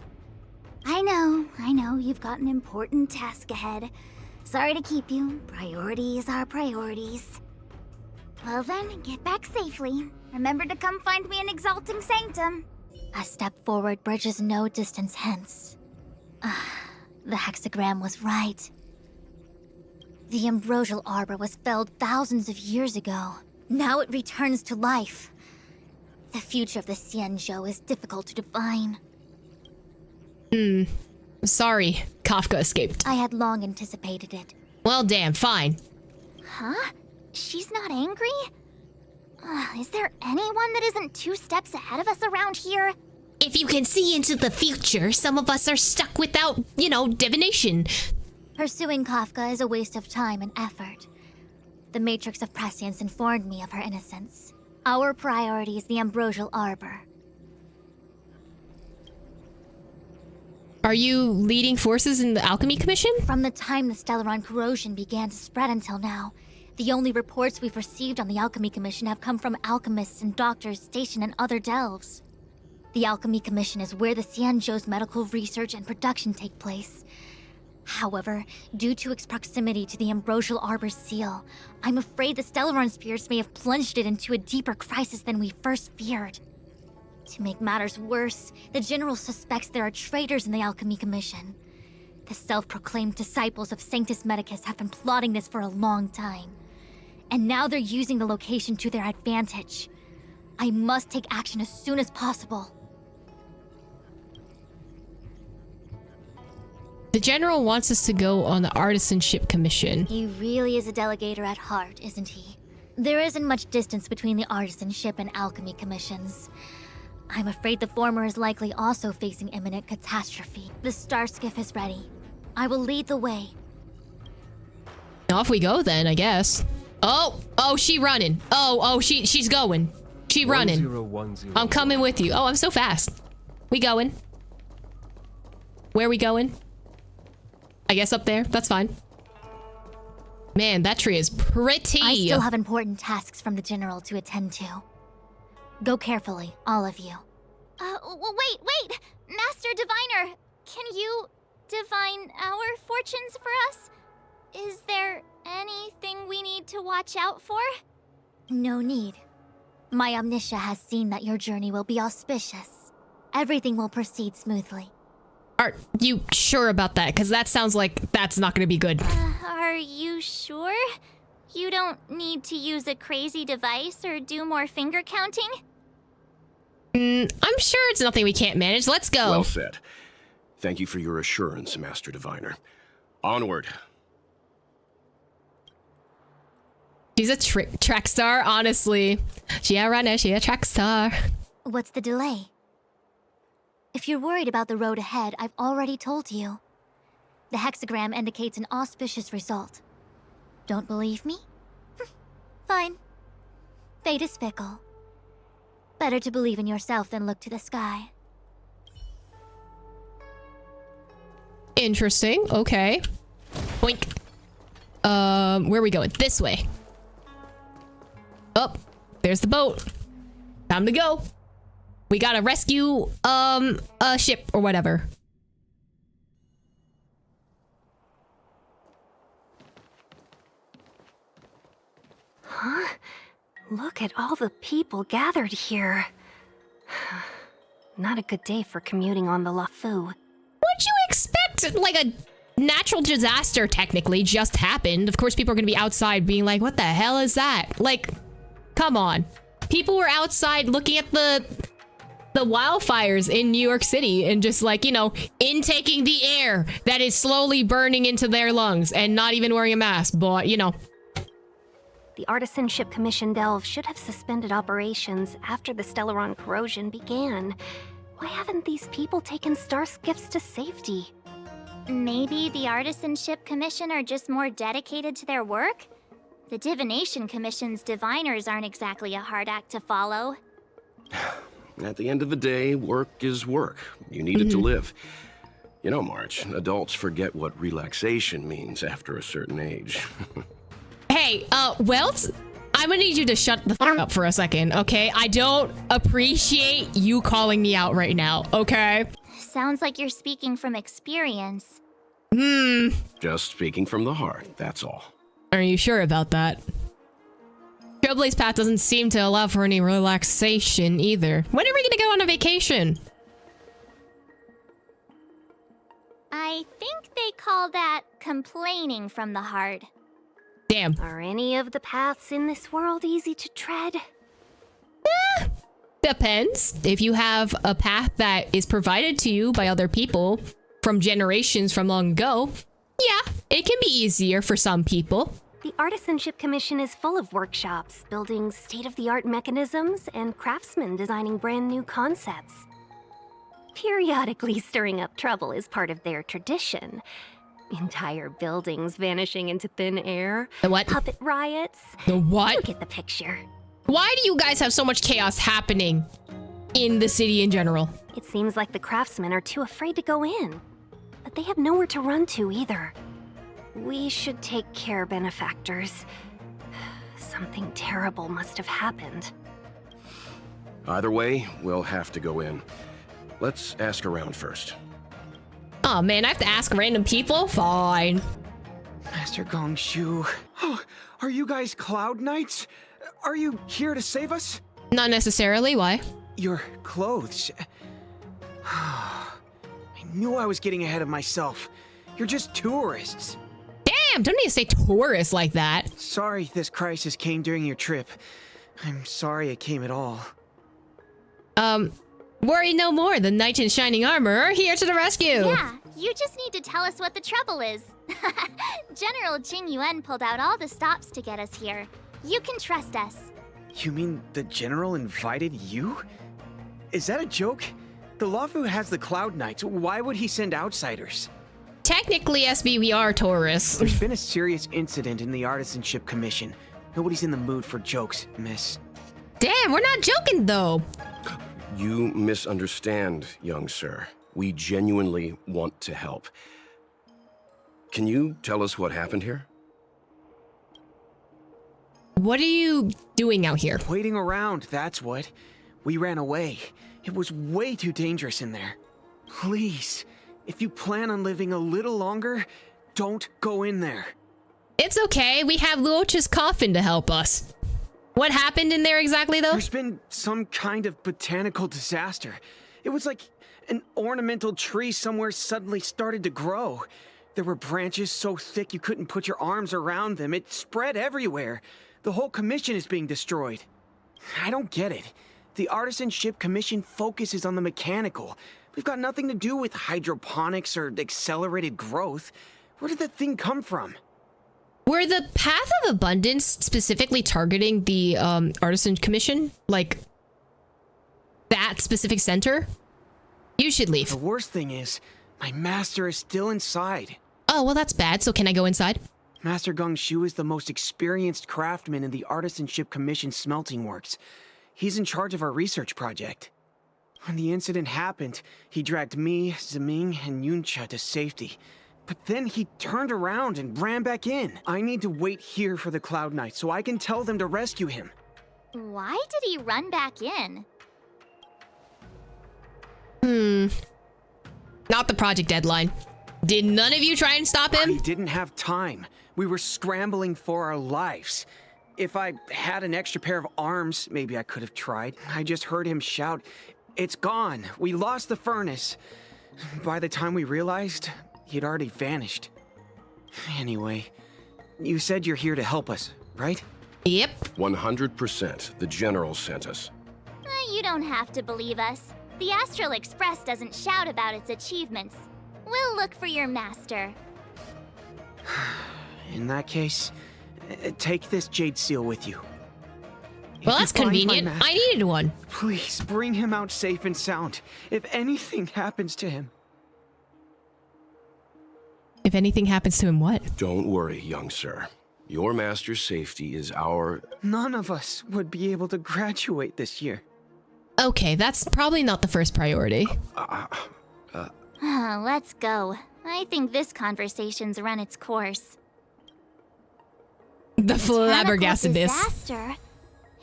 I know, you've got an important task ahead. Sorry to keep you. Priorities are priorities. Well then, get back safely. Remember to come find me in Exalting Sanctum. A step forward bridges no distance hence. The hexagram was right. The Ambrosial Arbor was felled thousands of years ago. Now it returns to life. The future of the Xianzhou is difficult to define. Sorry, Kafka escaped. I had long anticipated it. Well, damn, fine. Huh? She's not angry? Is there anyone that isn't 2 steps ahead of us around here? If you can see into the future, some of us are stuck without, divination. Pursuing Kafka is a waste of time and effort. The Matrix of Prescience informed me of her innocence. Our priority is the Ambrosial Arbor. Are you leading forces in the Alchemy Commission? From the time the Stellaron corrosion began to spread until now, the only reports we've received on the Alchemy Commission have come from alchemists and doctors stationed in other delves. The Alchemy Commission is where the Xianzhou's medical research and production take place. However, due to its proximity to the Ambrosial Arbor's seal, I'm afraid the Stellaron spirits may have plunged it into a deeper crisis than we first feared. To make matters worse, the General suspects there are traitors in the Alchemy Commission. The self-proclaimed disciples of Sanctus Medicus have been plotting this for a long time. And now they're using the location to their advantage. I must take action as soon as possible. The General wants us to go on the Artisanship Commission. He really is a delegator at heart, isn't he? There isn't much distance between the Artisanship and Alchemy Commissions. I'm afraid the former is likely also facing imminent catastrophe. The star skiff is ready. I will lead the way. Off we go then, I guess. Oh, she running. She's going. She running. 1010. I'm coming with you. Oh, I'm so fast. We going. Where we going? I guess up there. That's fine. Man, that tree is pretty. I still have important tasks from the General to attend to. Go carefully, all of you. Wait! Master Diviner, can you divine our fortunes for us? Is there anything we need to watch out for? No need. My Omniscia has seen that your journey will be auspicious. Everything will proceed smoothly. Are you sure about that? Because that sounds like that's not going to be good. Are you sure? You don't need to use a crazy device or do more finger counting? I'm sure it's nothing we can't manage. Let's go. Well said. Thank you for your assurance, Master Diviner. Onward. She's a track star, honestly. She's a track star. What's the delay? If you're worried about the road ahead, I've already told you. The hexagram indicates an auspicious result. Don't believe me? Fine. Fate is fickle. Better to believe in yourself than look to the sky. Interesting. Okay. Boink. Where are we going? This way. Oh, there's the boat. Time to go. We gotta rescue, a ship or whatever. Huh? Look at all the people gathered here. Not a good day for commuting on the LaFu. What'd you expect? Like a natural disaster technically just happened. Of course people are gonna be outside being like, what the hell is that? Like, come on. People were outside looking at the wildfires in New York City and just like, intaking the air that is slowly burning into their lungs and not even wearing a mask, but The Artisanship Commission Delve should have suspended operations after the Stellaron corrosion began. Why haven't these people taken star skiffs to safety? Maybe the Artisanship Commission are just more dedicated to their work? The Divination Commission's diviners aren't exactly a hard act to follow. At the end of the day, work is work. You need it to live. You know, March, adults forget what relaxation means after a certain age. Hey, Welt, I'm gonna need you to shut the f up for a second, okay? I don't appreciate you calling me out right now, okay? Sounds like you're speaking from experience. Just speaking from the heart, that's all. Are you sure about that? Trailblaze path doesn't seem to allow for any relaxation either. When are we gonna go on a vacation? I think they call that complaining from the heart. Damn. Are any of the paths in this world easy to tread? Depends. If you have a path that is provided to you by other people from generations from long ago, yeah, it can be easier for some people. The Artisanship Commission is full of workshops, building state-of-the-art mechanisms, and craftsmen designing brand new concepts. Periodically stirring up trouble is part of their tradition. Entire buildings vanishing into thin air. The what? Puppet riots. The what? You get the picture. Why do you guys have so much chaos happening in the city in general? It seems like the craftsmen are too afraid to go in. But they have nowhere to run to either. We should take care, benefactors. Something terrible must have happened. Either way, we'll have to go in. Let's ask around first. Oh man, I have to ask random people? Fine. Master Gongshu. Oh, are you guys Cloud Knights? Are you here to save us? Not necessarily, why? Your clothes. I knew I was getting ahead of myself. You're just tourists. Damn, don't need to say tourists like that. Sorry this crisis came during your trip. I'm sorry it came at all. Worry no more. The knight in shining armor are here to the rescue. Yeah, you just need to tell us what the trouble is. General Jing Yuan pulled out all the stops to get us here. You can trust us. You mean the general invited you? Is that a joke? The Luofu has the Cloud Knights. Why would he send outsiders? Technically, SB, we are tourists. There's been a serious incident in the Artisanship Commission. Nobody's in the mood for jokes, miss. Damn, we're not joking though. You misunderstand, young sir. We genuinely want to help. Can you tell us what happened here? What are you doing out here? Waiting around, that's what. We ran away. It was way too dangerous in there. Please, if you plan on living a little longer, don't go in there. It's okay. We have Luocha's coffin to help us. What happened in there exactly, though? There's been some kind of botanical disaster. It was like an ornamental tree somewhere suddenly started to grow. There were branches so thick you couldn't put your arms around them. It spread everywhere. The whole commission is being destroyed. I don't get it. The Artisanship Commission focuses on the mechanical. We've got nothing to do with hydroponics or accelerated growth. Where did that thing come from? Were the Path of Abundance specifically targeting the Artisan Commission? Like, that specific center? You should leave. The worst thing is, my master is still inside. Oh, well that's bad, so can I go inside? Master Gongshu is the most experienced craftsman in the Artisanship Commission smelting works. He's in charge of our research project. When the incident happened, he dragged me, Zeming, and Yuncha to safety. But then he turned around and ran back in. I need to wait here for the Cloud Knight so I can tell them to rescue him. Why did he run back in? Not the project deadline. Did none of you try and stop him? We didn't have time. We were scrambling for our lives. If I had an extra pair of arms, maybe I could have tried. I just heard him shout, "It's gone. We lost the furnace." By the time we realized, he'd already vanished. Anyway, you said you're here to help us, right? Yep. 100%. The General sent us. You don't have to believe us. The Astral Express doesn't shout about its achievements. We'll look for your master. In that case, take this jade seal with you. Well, that's convenient. I needed one. Please bring him out safe and sound. If anything happens to him. If anything happens to him, what? Don't worry, young sir. Your master's safety is our... None of us would be able to graduate this year. Okay, that's probably not the first priority. Let's go. I think this conversation's run its course. The flabbergasted disaster?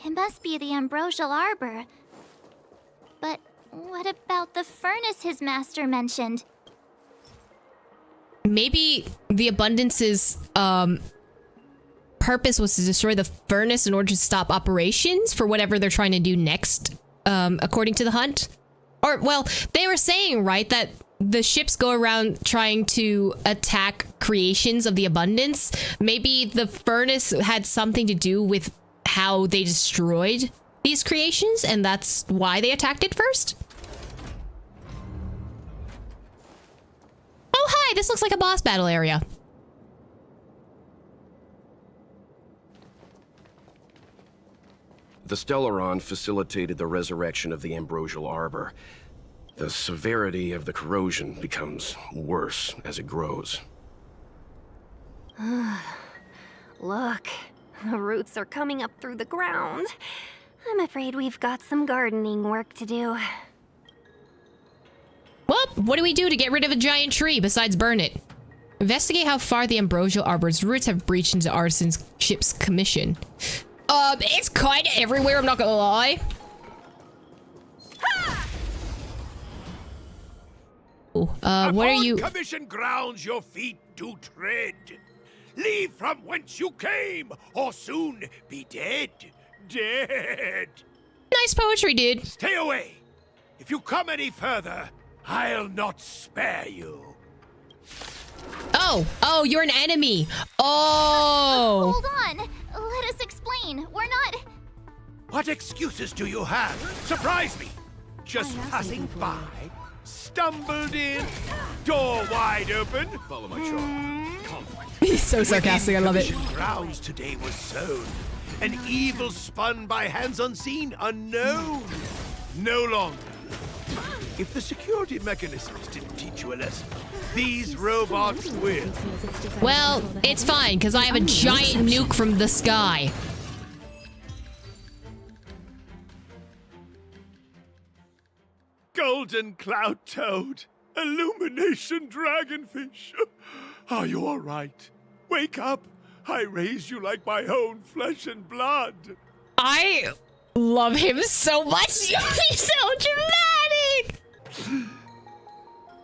It must be the Ambrosial Arbor. But what about the furnace his master mentioned? Maybe the Abundance's purpose was to destroy the furnace in order to stop operations for whatever they're trying to do next, according to the hunt. Or, well, they were saying, right, that the ships go around trying to attack creations of the Abundance. Maybe the furnace had something to do with how they destroyed these creations, and that's why they attacked it first? Hi, this looks like a boss battle area. The Stellaron facilitated the resurrection of the Ambrosial Arbor. The severity of the corrosion becomes worse as it grows. Look, the roots are coming up through the ground. I'm afraid we've got some gardening work to do. Well, what do we do to get rid of a giant tree besides burn it? Investigate how far the Ambrosial Arbor's roots have breached into Artisan's ship's commission. It's kinda everywhere, I'm not gonna lie. Oh, what are you? Commission grounds your feet do tread. Leave from whence you came, or soon be dead. Dead. Nice poetry, dude. Stay away. If you come any further, I'll not spare you. Oh, you're an enemy. Oh. Hold on. Let us explain. We're not... What excuses do you have? Surprise me. Just passing by, stumbled in, door wide open. Follow my charm. He's so sarcastic, I love it. Commission grounds today was sown. An evil spun by hands unseen, unknown. No longer. If the security mechanisms didn't teach you a lesson, these robots will. Well, it's fine, because I have a giant nuke from the sky. Golden cloud toad, illumination dragonfish. Are you all right? Wake up. I raised you like my own flesh and blood. I love him so much. He's so dramatic.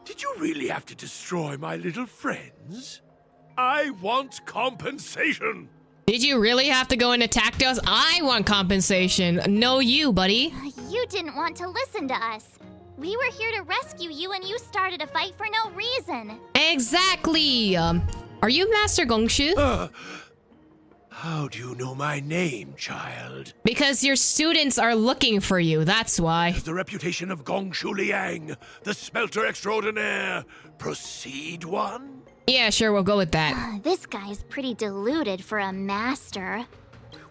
Did you really have to destroy my little friends? I want compensation. Did you really have to go and attack us? I want compensation. No, you, buddy. You didn't want to listen to us. We were here to rescue you and you started a fight for no reason. Exactly. Are you Master Gongshu? How do you know my name, child? Because your students are looking for you, that's why. Does the reputation of Gongshu Liang, the smelter extraordinaire, proceed one? Yeah, sure, we'll go with that. This guy's pretty deluded for a master.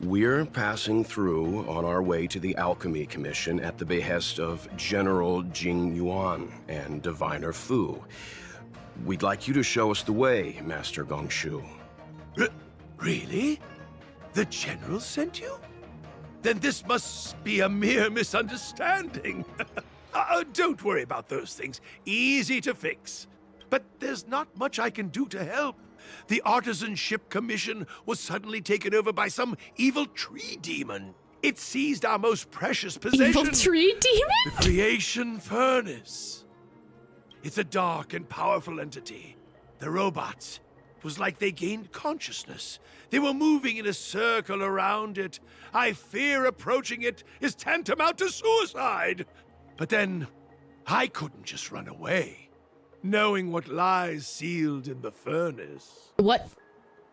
We're passing through on our way to the Alchemy Commission at the behest of General Jing Yuan and Diviner Fu. We'd like you to show us the way, Master Gongshu. Really? The General sent you? Then this must be a mere misunderstanding. Don't worry about those things. Easy to fix. But there's not much I can do to help. The Artisan Ship Commission was suddenly taken over by some evil tree demon. It seized our most precious possession. Evil tree demon? The Creation Furnace. It's a dark and powerful entity. The robots, it was like they gained consciousness. They were moving in a circle around it. I fear approaching it is tantamount to suicide. But then, I couldn't just run away, knowing what lies sealed in the furnace.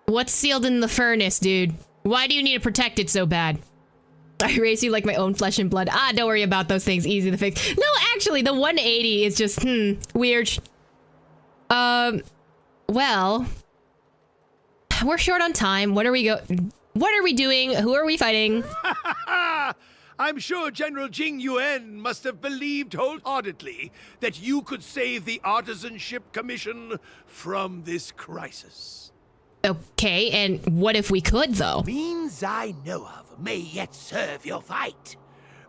What's sealed in the furnace, dude? Why do you need to protect it so bad? I raise you like my own flesh and blood. Don't worry about those things. Easy to fix. No, actually, the 180 is just, weird. Well, we're short on time. What are we doing? Who are we fighting? I'm sure General Jing Yuan must have believed wholeheartedly that you could save the Artisan Ship Commission from this crisis. Okay, and what if we could, though? Means I know of may yet serve your fight.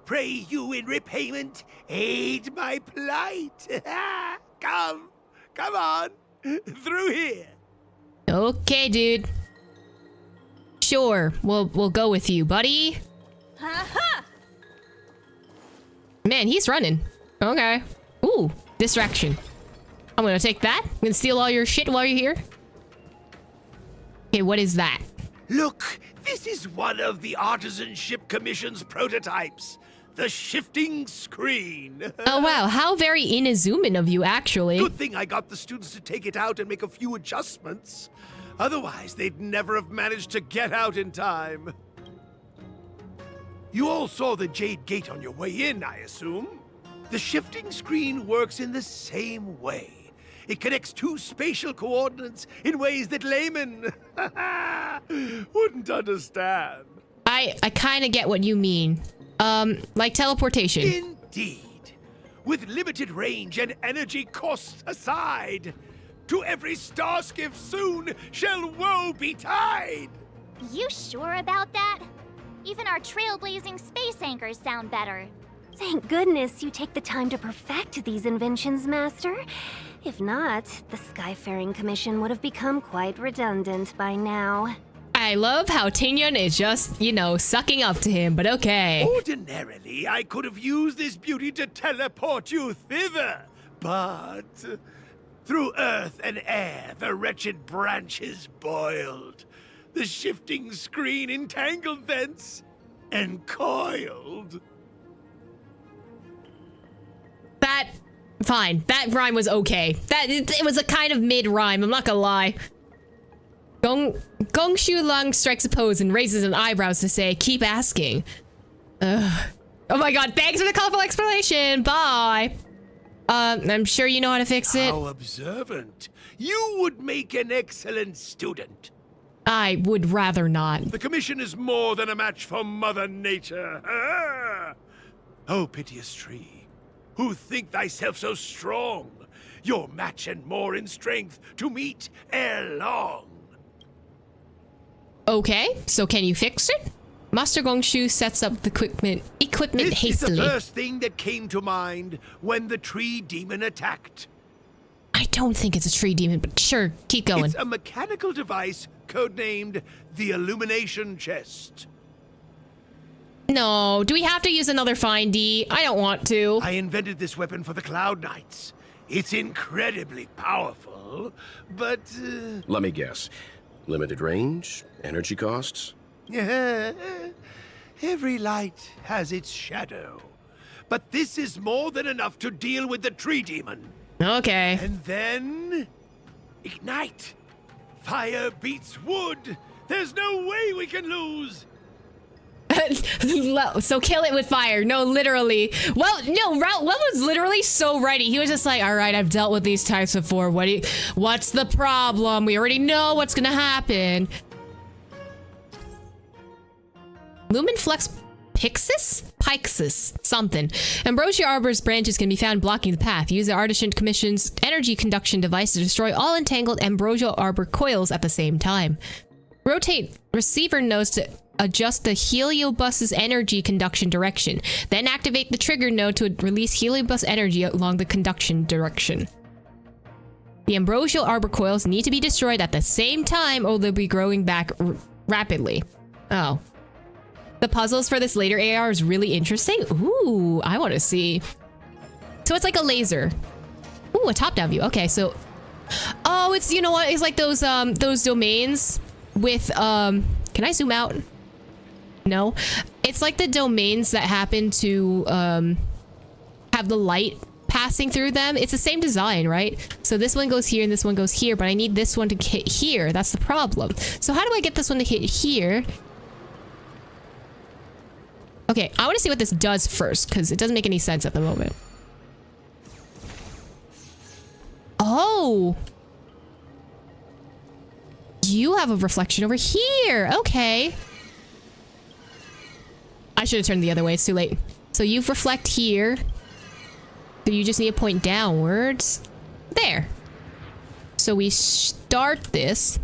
Pray you in repayment aid my plight. Come on, through here. Okay, dude. Sure, we'll go with you, buddy. Man, he's running. Okay. Ooh, distraction. I'm gonna take that. I'm gonna steal all your shit while you're here. Okay, what is that? Look, this is one of the Artisan Ship Commission's prototypes. The shifting screen. Oh wow, how very Inazuman of you, actually. Good thing I got the students to take it out and make a few adjustments. Otherwise, they'd never have managed to get out in time. You all saw the Jade Gate on your way in, I assume? The shifting screen works in the same way. It connects two spatial coordinates in ways that laymen wouldn't understand. I kind of get what you mean. Like teleportation. Indeed. With limited range and energy costs aside, to every star skiff soon shall woe betide. You sure about that? Even our trailblazing space anchors sound better. Thank goodness you take the time to perfect these inventions, Master. If not, the Skyfaring Commission would have become quite redundant by now. I love how Tingyan is just, you know, sucking up to him, but okay. Ordinarily, I could have used this beauty to teleport you thither, but through earth and air, the wretched branches boiled. The shifting screen entangled thence and coiled. Fine. That rhyme was okay. It was a kind of mid-rhyme, I'm not gonna lie. Gong Shu Lung strikes a pose and raises an eyebrows to say, keep asking. Ugh. Oh my god, thanks for the colorful explanation. Bye. I'm sure you know how to fix it. How observant. You would make an excellent student. I would rather not. The commission is more than a match for Mother Nature. Oh, piteous tree, who think thyself so strong, your match and more in strength to meet ere long. Okay, so can you fix it? Master Gongshu sets up the equipment hastily. It's the first thing that came to mind when the tree demon attacked. I don't think it's a tree demon, but sure, keep going. It's a mechanical device codenamed the Illumination Chest. No, do we have to use another findy? I don't want to. I invented this weapon for the Cloud Knights. It's incredibly powerful, but... Let me guess. Limited range? Energy costs? Every light has its shadow. But this is more than enough to deal with the tree demon. Okay. And then... ignite. Fire beats wood. There's no way we can lose. So kill it with fire. No, literally. Well, no, Well was literally so ready. He was just like, all right, I've dealt with these types before. What's the problem? We already know what's gonna happen. Lumenflex Pixis? Something. Ambrosia Arbor's branches can be found blocking the path. Use the Artisan Commission's energy conduction device to destroy all entangled Ambrosia Arbor coils at the same time. Rotate receiver nodes to adjust the Heliobus's energy conduction direction. Then activate the trigger node to release Heliobus energy along the conduction direction. The Ambrosial Arbor coils need to be destroyed at the same time or they'll be growing back rapidly. Oh. The puzzles for this later AR is really interesting. Ooh, I want to see. So it's like a laser. Ooh, a top-down view. Okay, so... Oh, it's, you know what? It's like those domains with, Can I zoom out? No. It's like the domains that happen to, have the light passing through them. It's the same design, right? So this one goes here and this one goes here, but I need this one to hit here. That's the problem. So how do I get this one to hit here? Okay, I want to see what this does first, because it doesn't make any sense at the moment. Oh! You have a reflection over here. Okay. I should have turned the other way. It's too late. So you reflect here. So you just need to point downwards. There. So we start this.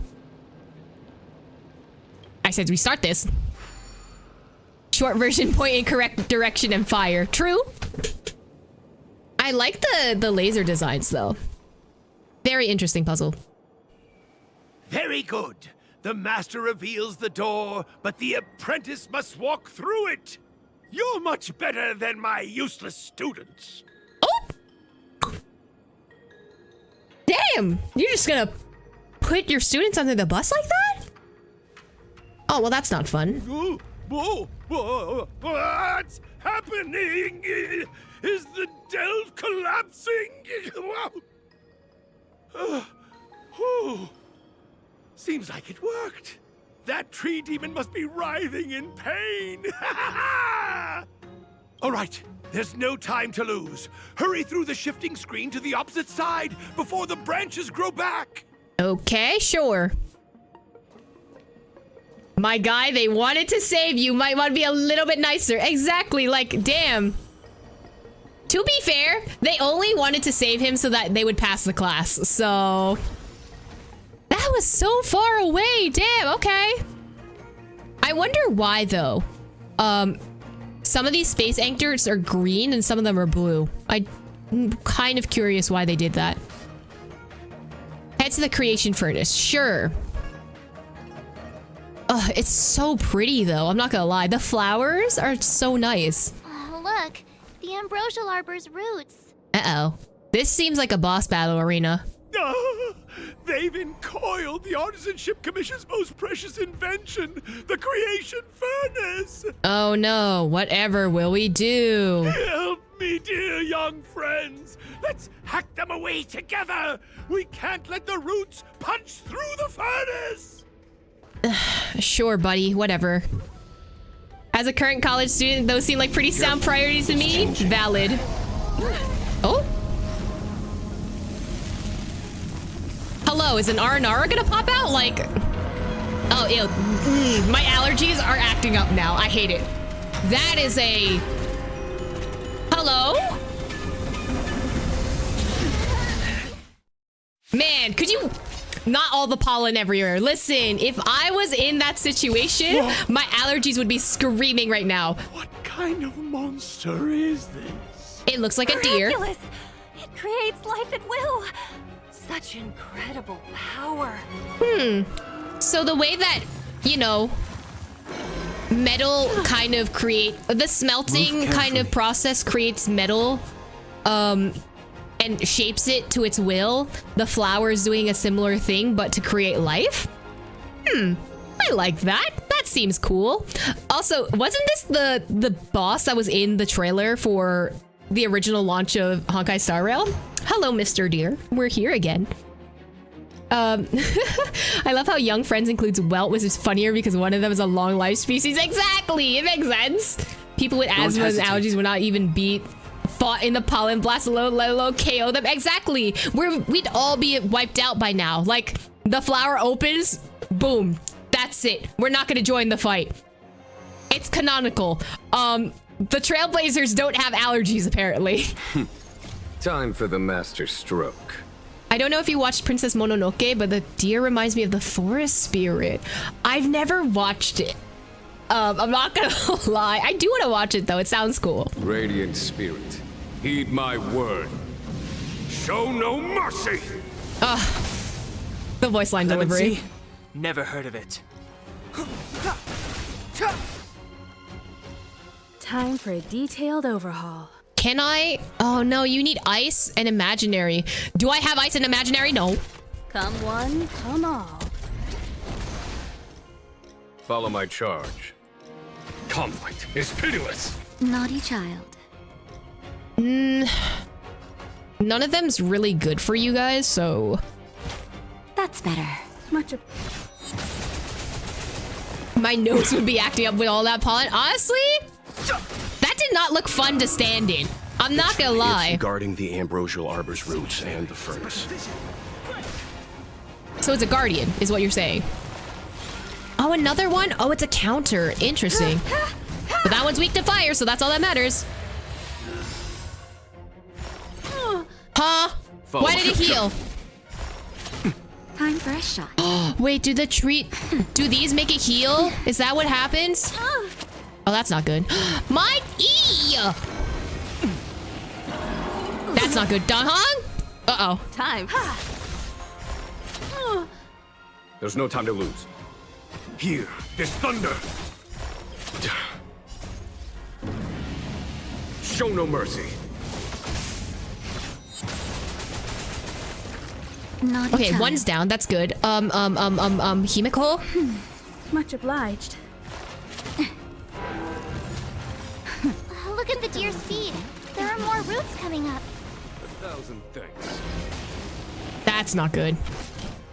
I said we start this. Short version, point in correct direction and fire. True. I like the laser designs though. Very interesting puzzle. Very good. The master reveals the door, but the apprentice must walk through it. You're much better than my useless students. Oh! Damn! You're just gonna put your students under the bus like that? Oh, well, that's not fun. What's happening? Is the delve collapsing? Seems like it worked. That tree demon must be writhing in pain. All right, there's no time to lose. Hurry through the shifting screen to the opposite side before the branches grow back. Okay, sure. My guy, they wanted to save you. Might want to be a little bit nicer. Exactly, like, damn. To be fair, they only wanted to save him so that they would pass the class. So... that was so far away. Damn, okay. I wonder why, though. Some of these space anchors are green and some of them are blue. I'm kind of curious why they did that. Head to the creation furnace. Sure. It's so pretty, though. I'm not gonna lie. The flowers are so nice. Look, the ambrosial arbor's roots. Uh-oh. This seems like a boss battle arena. They've encoiled the Artisanship Commission's most precious invention, the creation furnace. Oh no, whatever will we do? Help me, dear young friends. Let's hack them away together. We can't let the roots punch through the furnace. Sure, buddy, whatever. As a current college student, those seem like pretty sound priorities to me. Valid. Oh? Hello, is an Aranara gonna pop out? Like... oh, ew. My allergies are acting up now. I hate it. That is a... hello? Man, could you... not all the pollen everywhere. Listen, if I was in that situation, my allergies would be screaming right now. What kind of monster is this? It looks like a deer. Miraculous! It creates life at will. Such incredible power. So the way that, you know, metal kind of create... the smelting kind of process creates metal, and shapes it to its will, the flower is doing a similar thing, but to create life? I like that. That seems cool. Also, wasn't this the boss that was in the trailer for the original launch of Honkai Star Rail? Hello, Mr. Deer. We're here again. I love how young friends includes welt, which is funnier because one of them is a long life species. Exactly! It makes sense. People with asthma and allergies would not even beat fought in the pollen blast alone, let alone KO them. Exactly. We'd all be wiped out by now. Like, the flower opens, boom. That's it. We're not gonna join the fight. It's canonical. The Trailblazers don't have allergies, apparently. Time for the master stroke. I don't know if you watched Princess Mononoke, but the deer reminds me of the forest spirit. I've never watched it. I'm not gonna lie. I do want to watch it, though. It sounds cool. Radiant spirit, heed my word. Show no mercy! The voice line delivery. Never heard of it. Time for a detailed overhaul. Can I? Oh no, you need ice and imaginary. Do I have ice and imaginary? No. Come one, come all. Follow my charge. Conflict is pitiless. Naughty child. None of them's really good for you guys, so... That's better. My nose would be acting up with all that pollen. Honestly, that did not look fun to stand in. I'm not gonna lie. It's guarding the ambrosial arbor's roots and the furnace. So it's a guardian, is what you're saying. Oh, another one? Oh, it's a counter. Interesting. But that one's weak to fire, so that's all that matters. Huh? Why did it heal? Time for a shot. Wait, do these make it heal? Is that what happens? Oh, that's not good. My E! That's not good. Donghong? Uh-oh. Time. There's no time to lose. Hear this thunder! Show no mercy. Naughty Okay, child. one's down. That's good. Himiko? Much obliged. Look at the deer seed. There are more roots coming up. 1,000 thanks. That's not good.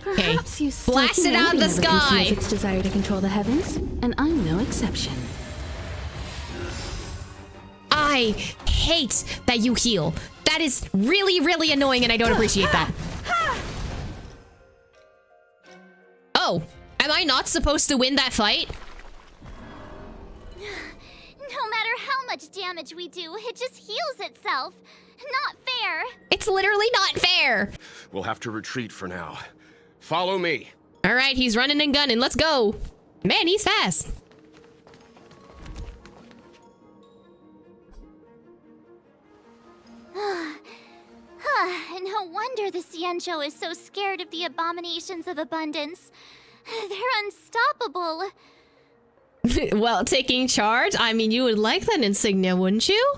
Okay, Perhaps you blast it out of the sky. Its desire to control the heavens, and I'm no exception. I hate that you heal. That is really, really annoying and I don't appreciate that. Oh, am I not supposed to win that fight? No matter how much damage we do, it just heals itself. Not fair. It's literally not fair. We'll have to retreat for now. Follow me. All right, he's running and gunning. Let's go. Man, he's fast. No wonder the Xianzhou is so scared of the abominations of abundance. They're unstoppable. Well, taking charge? I mean, you would like that insignia, wouldn't you?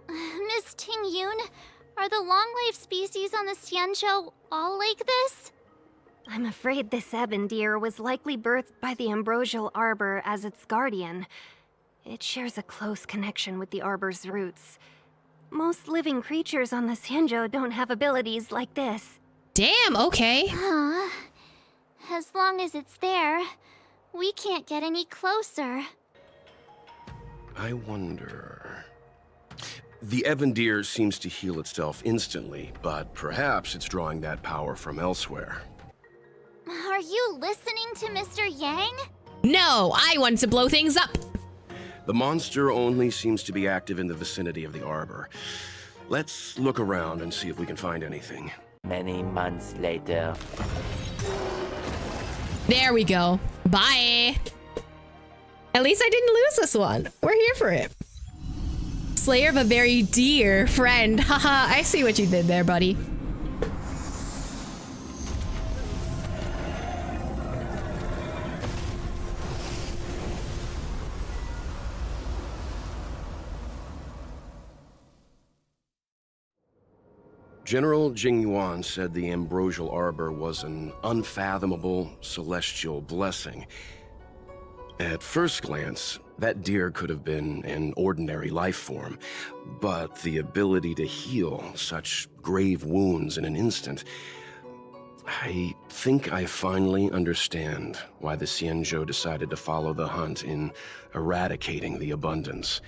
Miss Tingyun, are the long-life species on the Xianzhou all like this? I'm afraid this ebon deer was likely birthed by the ambrosial arbor as its guardian. It shares a close connection with the arbor's roots. Most living creatures on the Xianzhou don't have abilities like this. Damn, okay. As long as it's there, we can't get any closer. I wonder... The ebon deer seems to heal itself instantly, but perhaps it's drawing that power from elsewhere. Are you listening to Mr. Yang? No, I want to blow things up. The monster only seems to be active in the vicinity of the arbor. Let's look around and see if we can find anything. Many months later. There we go. Bye. At least I didn't lose this one. We're here for it. Slayer of a very dear friend. Haha, I see what you did there, buddy. General Jingyuan said the ambrosial arbor was an unfathomable celestial blessing. At first glance, that deer could have been an ordinary life form, but the ability to heal such grave wounds in an instant... I think I finally understand why the Xianzhou decided to follow the hunt in eradicating the abundance.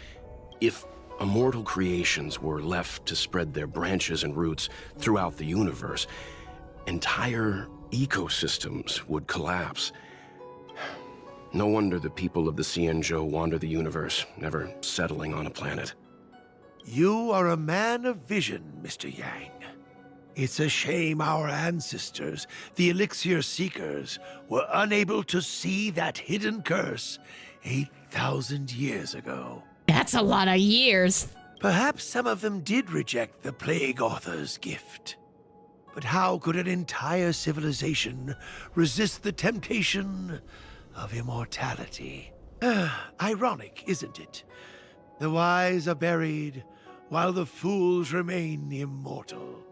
If immortal creations were left to spread their branches and roots throughout the universe, entire ecosystems would collapse. No wonder the people of the Xianzhou wander the universe, never settling on a planet. You are a man of vision, Mr. Yang. It's a shame our ancestors, the Elixir Seekers, were unable to see that hidden curse 8,000 years ago. That's a lot of years. Perhaps some of them did reject the Plague Author's gift. But how could an entire civilization resist the temptation of immortality? Ironic, isn't it? The wise are buried, while the fools remain immortal.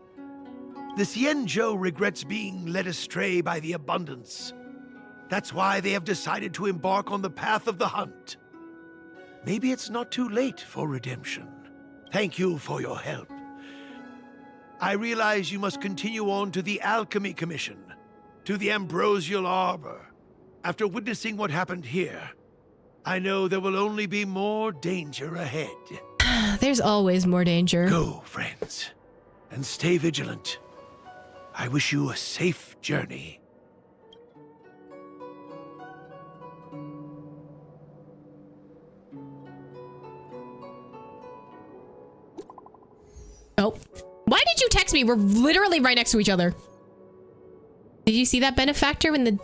The Xianzhou regrets being led astray by the abundance. That's why they have decided to embark on the path of the hunt. Maybe it's not too late for redemption. Thank you for your help. I realize you must continue on to the Alchemy Commission, to the Ambrosial Arbor. After witnessing what happened here, I know there will only be more danger ahead. There's always more danger. Go, friends, and stay vigilant. I wish you a safe journey. Oh. Why did you text me? We're literally right next to each other. Did you see that benefactor when the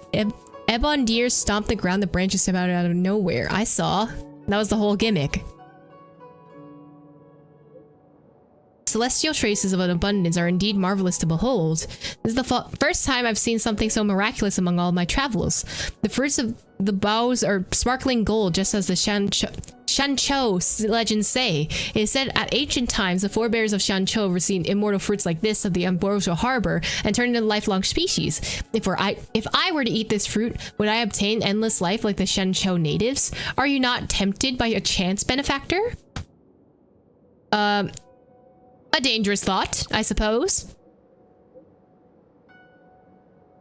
ebon deer stomped the ground? The branches came out of nowhere. I saw. That was the whole gimmick. Celestial traces of an abundance are indeed marvelous to behold. This is the first time I've seen something so miraculous among all my travels. The fruits of the boughs are sparkling gold, just as the Shanchou legends say. It is said at ancient times, the forebears of Shanchou received immortal fruits like this of the ambrosial harbor and turned into lifelong species. If I were to eat this fruit, would I obtain endless life like the Shanchou natives? Are you not tempted by a chance, benefactor? A dangerous thought, I suppose.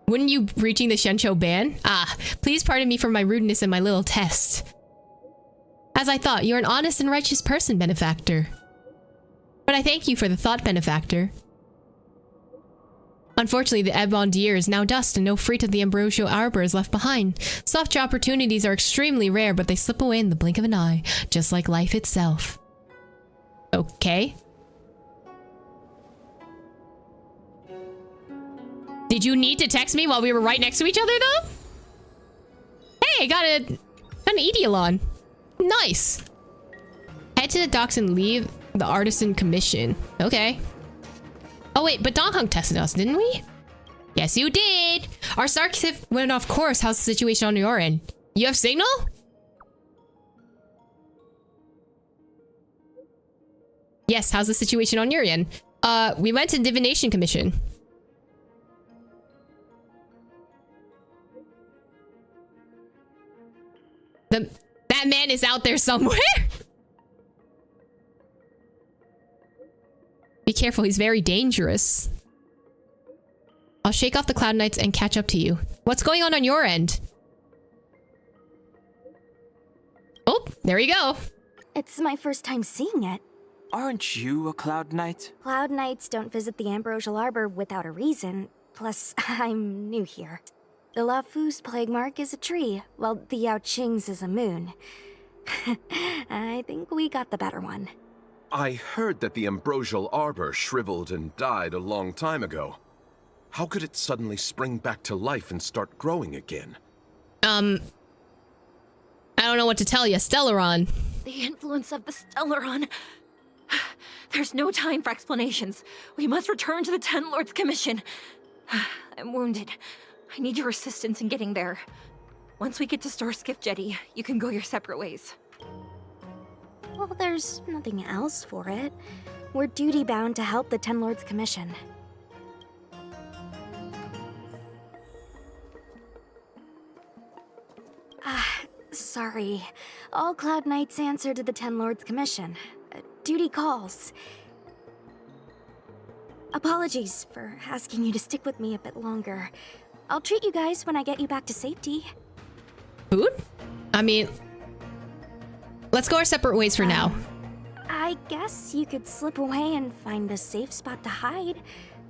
Wouldn't you reaching the Shenchou ban? Ah, please pardon me for my rudeness and my little test. As I thought, you're an honest and righteous person, benefactor. But I thank you for the thought, benefactor. Unfortunately, the Ebondier is now dust and no fruit of the Ambrosial Arbor is left behind. Such opportunities are extremely rare, but they slip away in the blink of an eye, just like life itself. Okay. Did you need to text me while we were right next to each other, though? Hey, got an Edealon. Nice. Head to the docks and leave the artisan commission. Okay. Oh wait, but Don Hung tested us, didn't we? Yes, you did. Our Starship went off course. How's the situation on your end? You have signal? Yes, how's the situation on your end? We went to divination commission. That man is out there somewhere. Be careful, he's very dangerous. I'll shake off the Cloud Knights and catch up to you. What's going on your end? Oh, there you go. It's my first time seeing it. Aren't you a Cloud Knight? Cloud Knights don't visit the Ambrosial Arbor without a reason. Plus, I'm new here. The Lafu's plague mark is a tree, while the Yao Qing's is a moon. I think we got the better one. I heard that the Ambrosial Arbor shriveled and died a long time ago. How could it suddenly spring back to life and start growing again? I don't know what to tell you, Stellaron. The influence of the Stellaron. There's no time for explanations. We must return to the Ten Lords Commission. I'm wounded. I need your assistance in getting there. Once we get to Starskiff Jetty, you can go your separate ways. Well, there's nothing else for it. We're duty-bound to help the Ten Lords Commission. Sorry. All Cloud Knights answer to the Ten Lords Commission. Duty calls. Apologies for asking you to stick with me a bit longer. I'll treat you guys when I get you back to safety. Food? I mean, let's go our separate ways for now. I guess you could slip away and find a safe spot to hide.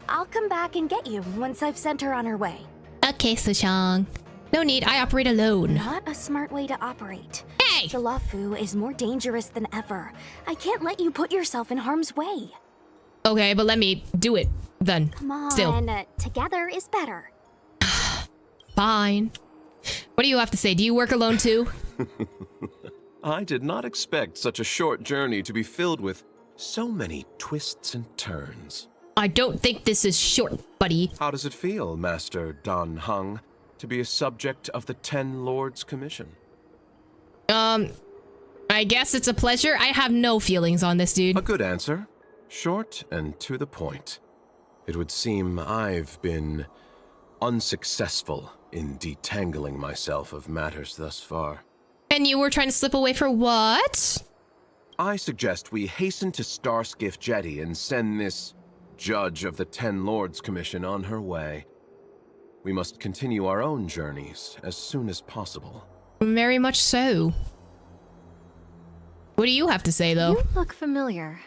I'll come back and get you once I've sent her on her way. Okay, Sushang. No need, I operate alone. Not a smart way to operate. Hey! The Lafu is more dangerous than ever. I can't let you put yourself in harm's way. Okay, but let me do it then. Come on, Still. Together is better. Fine. What do you have to say? Do you work alone too? I did not expect such a short journey to be filled with so many twists and turns. I don't think this is short, buddy. How does it feel, Master Don Hung, to be a subject of the Ten Lords Commission? I guess it's a pleasure. I have no feelings on this, dude. A good answer. Short and to the point. It would seem I've been unsuccessful in detangling myself of matters thus far. And you were trying to slip away for what? I suggest we hasten to Starskiff Jetty and send this judge of the Ten Lords Commission on her way. We must continue our own journeys as soon as possible. Very much so. What do you have to say, though? You look familiar.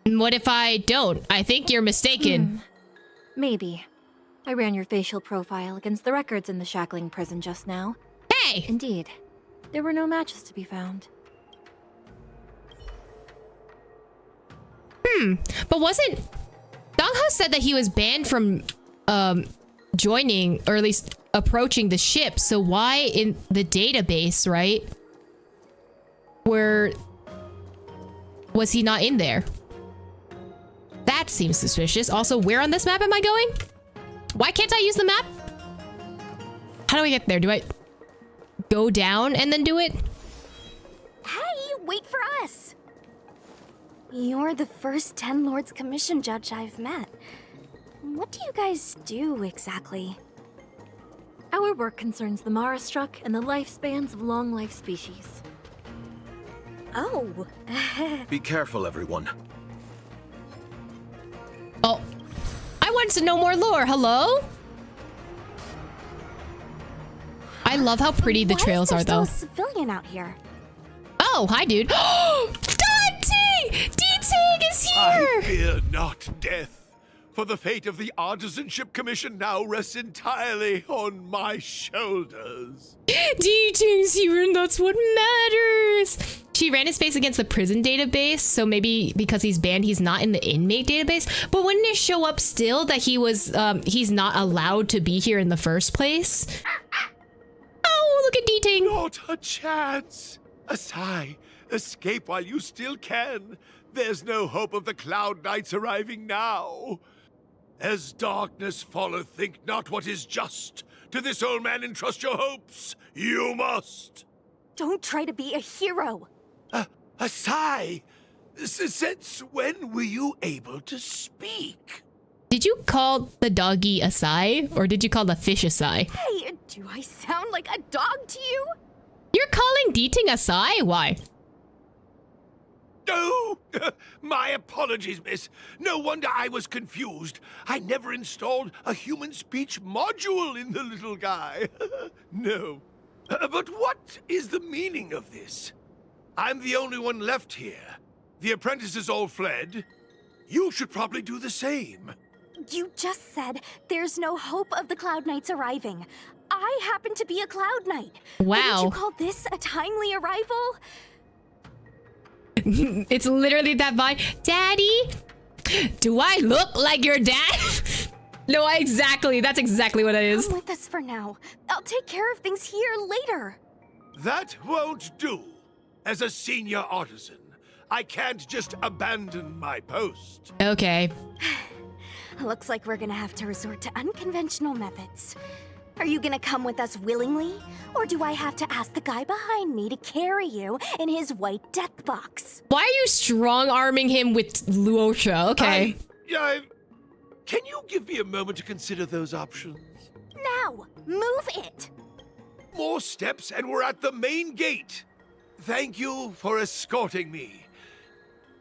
What if I don't? I think you're mistaken. Maybe. I ran your facial profile against the records in the shackling prison just now. Hey! Indeed. There were no matches to be found. But wasn't... Dongha said that he was banned from, joining, or at least approaching the ship, so why in the database, right? Was he not in there? That seems suspicious. Also, where on this map am I going? Why can't I use the map? How do I get there? Do I go down and then do it? Hey, wait for us! You're the first Ten Lords Commission judge I've met. What do you guys do exactly? Our work concerns the Marastruck and the lifespans of long-life species. Oh. Be careful, everyone. Oh. I wanted to know more lore. Hello? I love how pretty the trails are, though. Why is there still a civilian out here? Oh, hi, dude. D-Ting is here! I fear not death, for the fate of the Artisanship Commission now rests entirely on my shoulders. D-Ting's here and that's what matters. She ran his face against the prison database, so maybe because he's banned, he's not in the inmate database. But wouldn't it show up still that he's not allowed to be here in the first place? Oh, look at D-Ting. Not a chance. Asai, escape while you still can. There's no hope of the Cloud Knights arriving now. As darkness falleth, think not what is just. To this old man entrust your hopes. You must. Don't try to be a hero. Asai, since when were you able to speak? Did you call the doggy Asai, or did you call the fish Asai? Hey, do I sound like a dog to you? You're calling D-Ting Asai? Why? Oh, my apologies, miss. No wonder I was confused. I never installed a human speech module in the little guy. No. But what is the meaning of this? I'm the only one left here. The apprentices all fled. You should probably do the same. You just said there's no hope of the Cloud Knights arriving. I happen to be a Cloud Knight. Wow. Wouldn't you call this a timely arrival? It's literally that vibe. Daddy, do I look like your dad? No, that's exactly what it is. Come with us for now. I'll take care of things here later. That won't do. As a senior artisan, I can't just abandon my post. Okay. Looks like we're gonna have to resort to unconventional methods. Are you gonna come with us willingly? Or do I have to ask the guy behind me to carry you in his white death box? Why are you strong-arming him with Luosha? Okay. Can you give me a moment to consider those options? Now! Move it! More steps and we're at the main gate. Thank you for escorting me.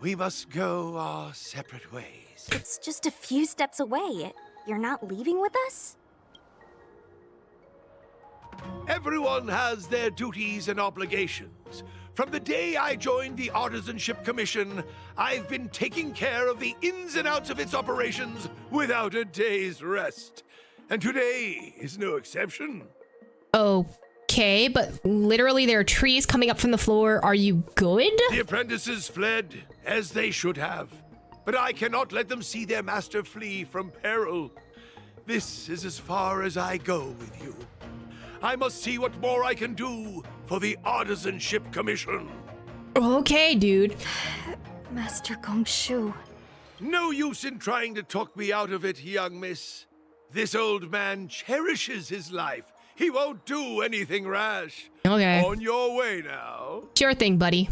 We must go our separate ways. It's just a few steps away. You're not leaving with us? Everyone has their duties and obligations. From the day I joined the Artisanship Commission, I've been taking care of the ins and outs of its operations without a day's rest. And today is no exception. Okay, but literally there are trees coming up from the floor. Are you good? The apprentices fled, as they should have. But I cannot let them see their master flee from peril. This is as far as I go with you. I must see what more I can do for the Artisanship Commission. Okay, dude. Master Gongshu. No use in trying to talk me out of it, young miss. This old man cherishes his life. He won't do anything rash. Okay. On your way now. Sure thing, buddy.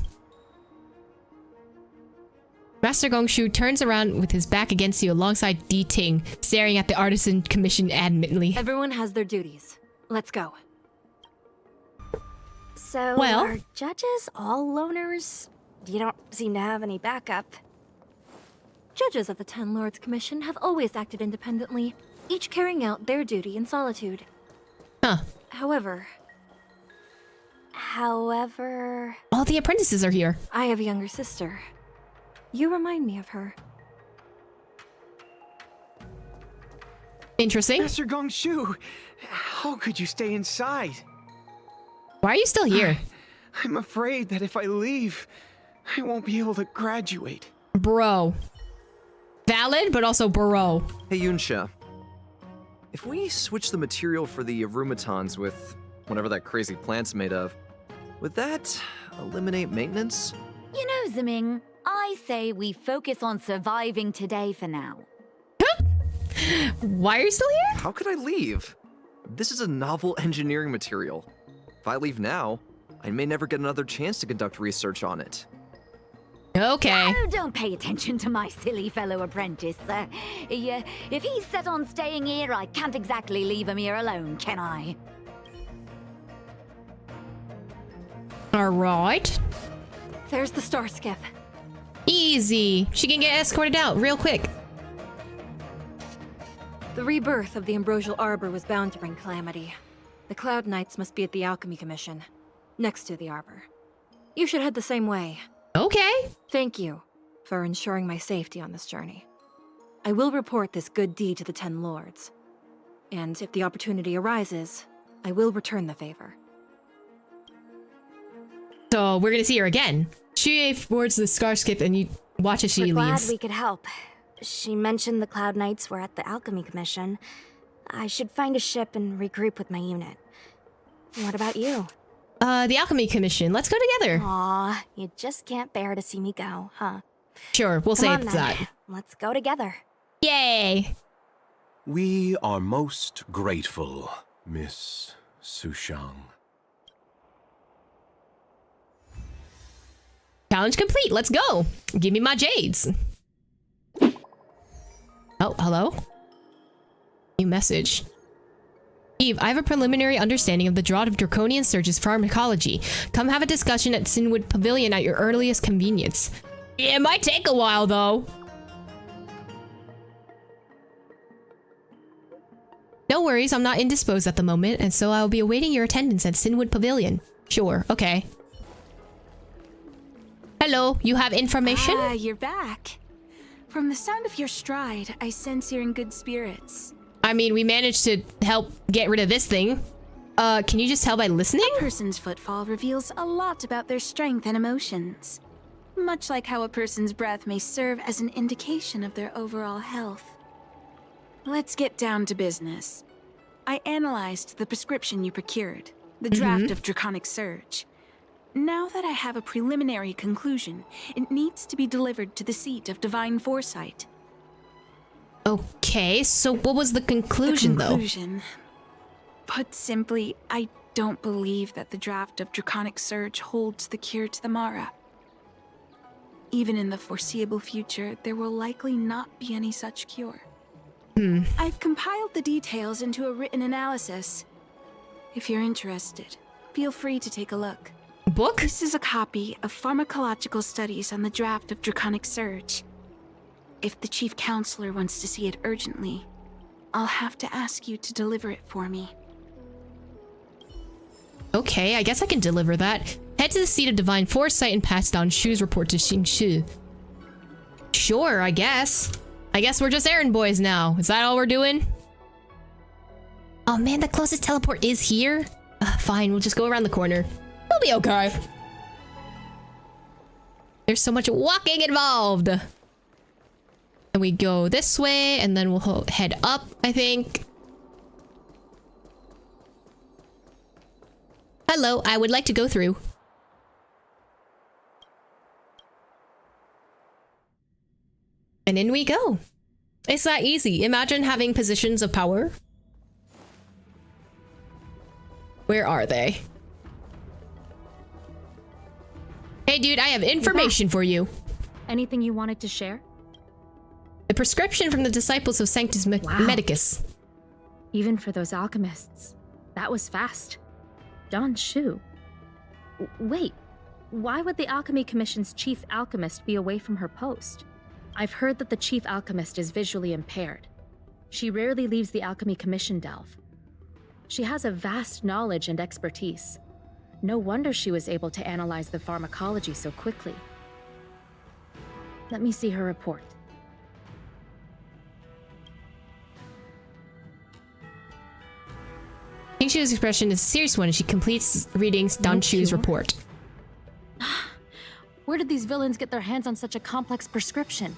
Master Gongshu turns around with his back against you alongside D-Ting, staring at the Artisan Commission adamantly. Everyone has their duties. Let's go. So, well, are judges all loners? You don't seem to have any backup. Judges of the Ten Lords Commission have always acted independently, each carrying out their duty in solitude. Huh. However... all the apprentices are here. I have a younger sister. You remind me of her. Interesting. Master Gongshu, how could you stay inside? Why are you still here? I'm afraid that if I leave, I won't be able to graduate. Bro. Valid, but also bro. Hey, Yunsha. If we switch the material for the aromatons with whatever that crazy plant's made of, would that eliminate maintenance? You know, Ziming, I say we focus on surviving today for now. Why are you still here? How could I leave? This is a novel engineering material. If I leave now, I may never get another chance to conduct research on it. Okay. Oh, don't pay attention to my silly fellow apprentice. If he's set on staying here, I can't exactly leave him here alone, can I? Alright. There's the star skiff. Easy. She can get escorted out real quick. The rebirth of the Ambrosial Arbor was bound to bring calamity. The Cloud Knights must be at the Alchemy Commission, next to the Arbor. You should head the same way. Okay. Thank you for ensuring my safety on this journey. I will report this good deed to the Ten Lords. And if the opportunity arises, I will return the favor. So we're gonna see her again. She boards the Scarskip and you watch as she We're leaves. glad we could help. She mentioned the Cloud Knights were at the Alchemy Commission. I should find a ship and regroup with my unit. What about you? The Alchemy Commission. Let's go together. Aw, you just can't bear to see me go, huh? Sure, we'll Come say on, it's then. that. Let's go together. Yay! We are most grateful, Miss Sushang. Challenge complete. Let's go. Give me my jades. Oh, hello? New message. Eve, I have a preliminary understanding of the Draught of Draconian Surge's pharmacology. Come have a discussion at Sinwood Pavilion at your earliest convenience. It might take a while, though. No worries, I'm not indisposed at the moment, and so I'll be awaiting your attendance at Sinwood Pavilion. Sure, okay. Hello, you have information? Ah, you're back. From the sound of your stride, I sense you're in good spirits. I mean, we managed to help get rid of this thing. Can you just tell by listening? A person's footfall reveals a lot about their strength and emotions. Much like how a person's breath may serve as an indication of their overall health. Let's get down to business. I analyzed the prescription you procured, the draft of Draconic Surge. Now that I have a preliminary conclusion, it needs to be delivered to the seat of Divine Foresight. Okay, so what was the conclusion, though? Put simply, I don't believe that the draft of Draconic Surge holds the cure to the Mara. Even in the foreseeable future, there will likely not be any such cure. I've compiled the details into a written analysis. If you're interested, feel free to take a look. Book? This is a copy of pharmacological studies on the draft of Draconic Surge. If the Chief Counselor wants to see it urgently, I'll have to ask you to deliver it for me. Okay, I guess I can deliver that. Head to the seat of Divine Foresight and pass down Shu's report to Xingshi. Sure, I guess. I guess we're just errand boys now. Is that all we're doing? Oh man, the closest teleport is here? Fine, we'll just go around the corner. We'll be okay. There's so much walking involved. And we go this way, and then we'll head up, I think. Hello, I would like to go through. And in we go. It's that easy. Imagine having positions of power. Where are they? Hey dude, I have information for you. Anything you wanted to share? A prescription from the disciples of Sanctus Medicus. Even for those alchemists. That was fast. Don Shu. Wait, why would the Alchemy Commission's chief alchemist be away from her post? I've heard that the chief alchemist is visually impaired. She rarely leaves the Alchemy Commission delve. She has a vast knowledge and expertise. No wonder she was able to analyze the pharmacology so quickly. Let me see her report. Xingshu's expression is a serious one as she completes reading Don Shu's report. Where did these villains get their hands on such a complex prescription?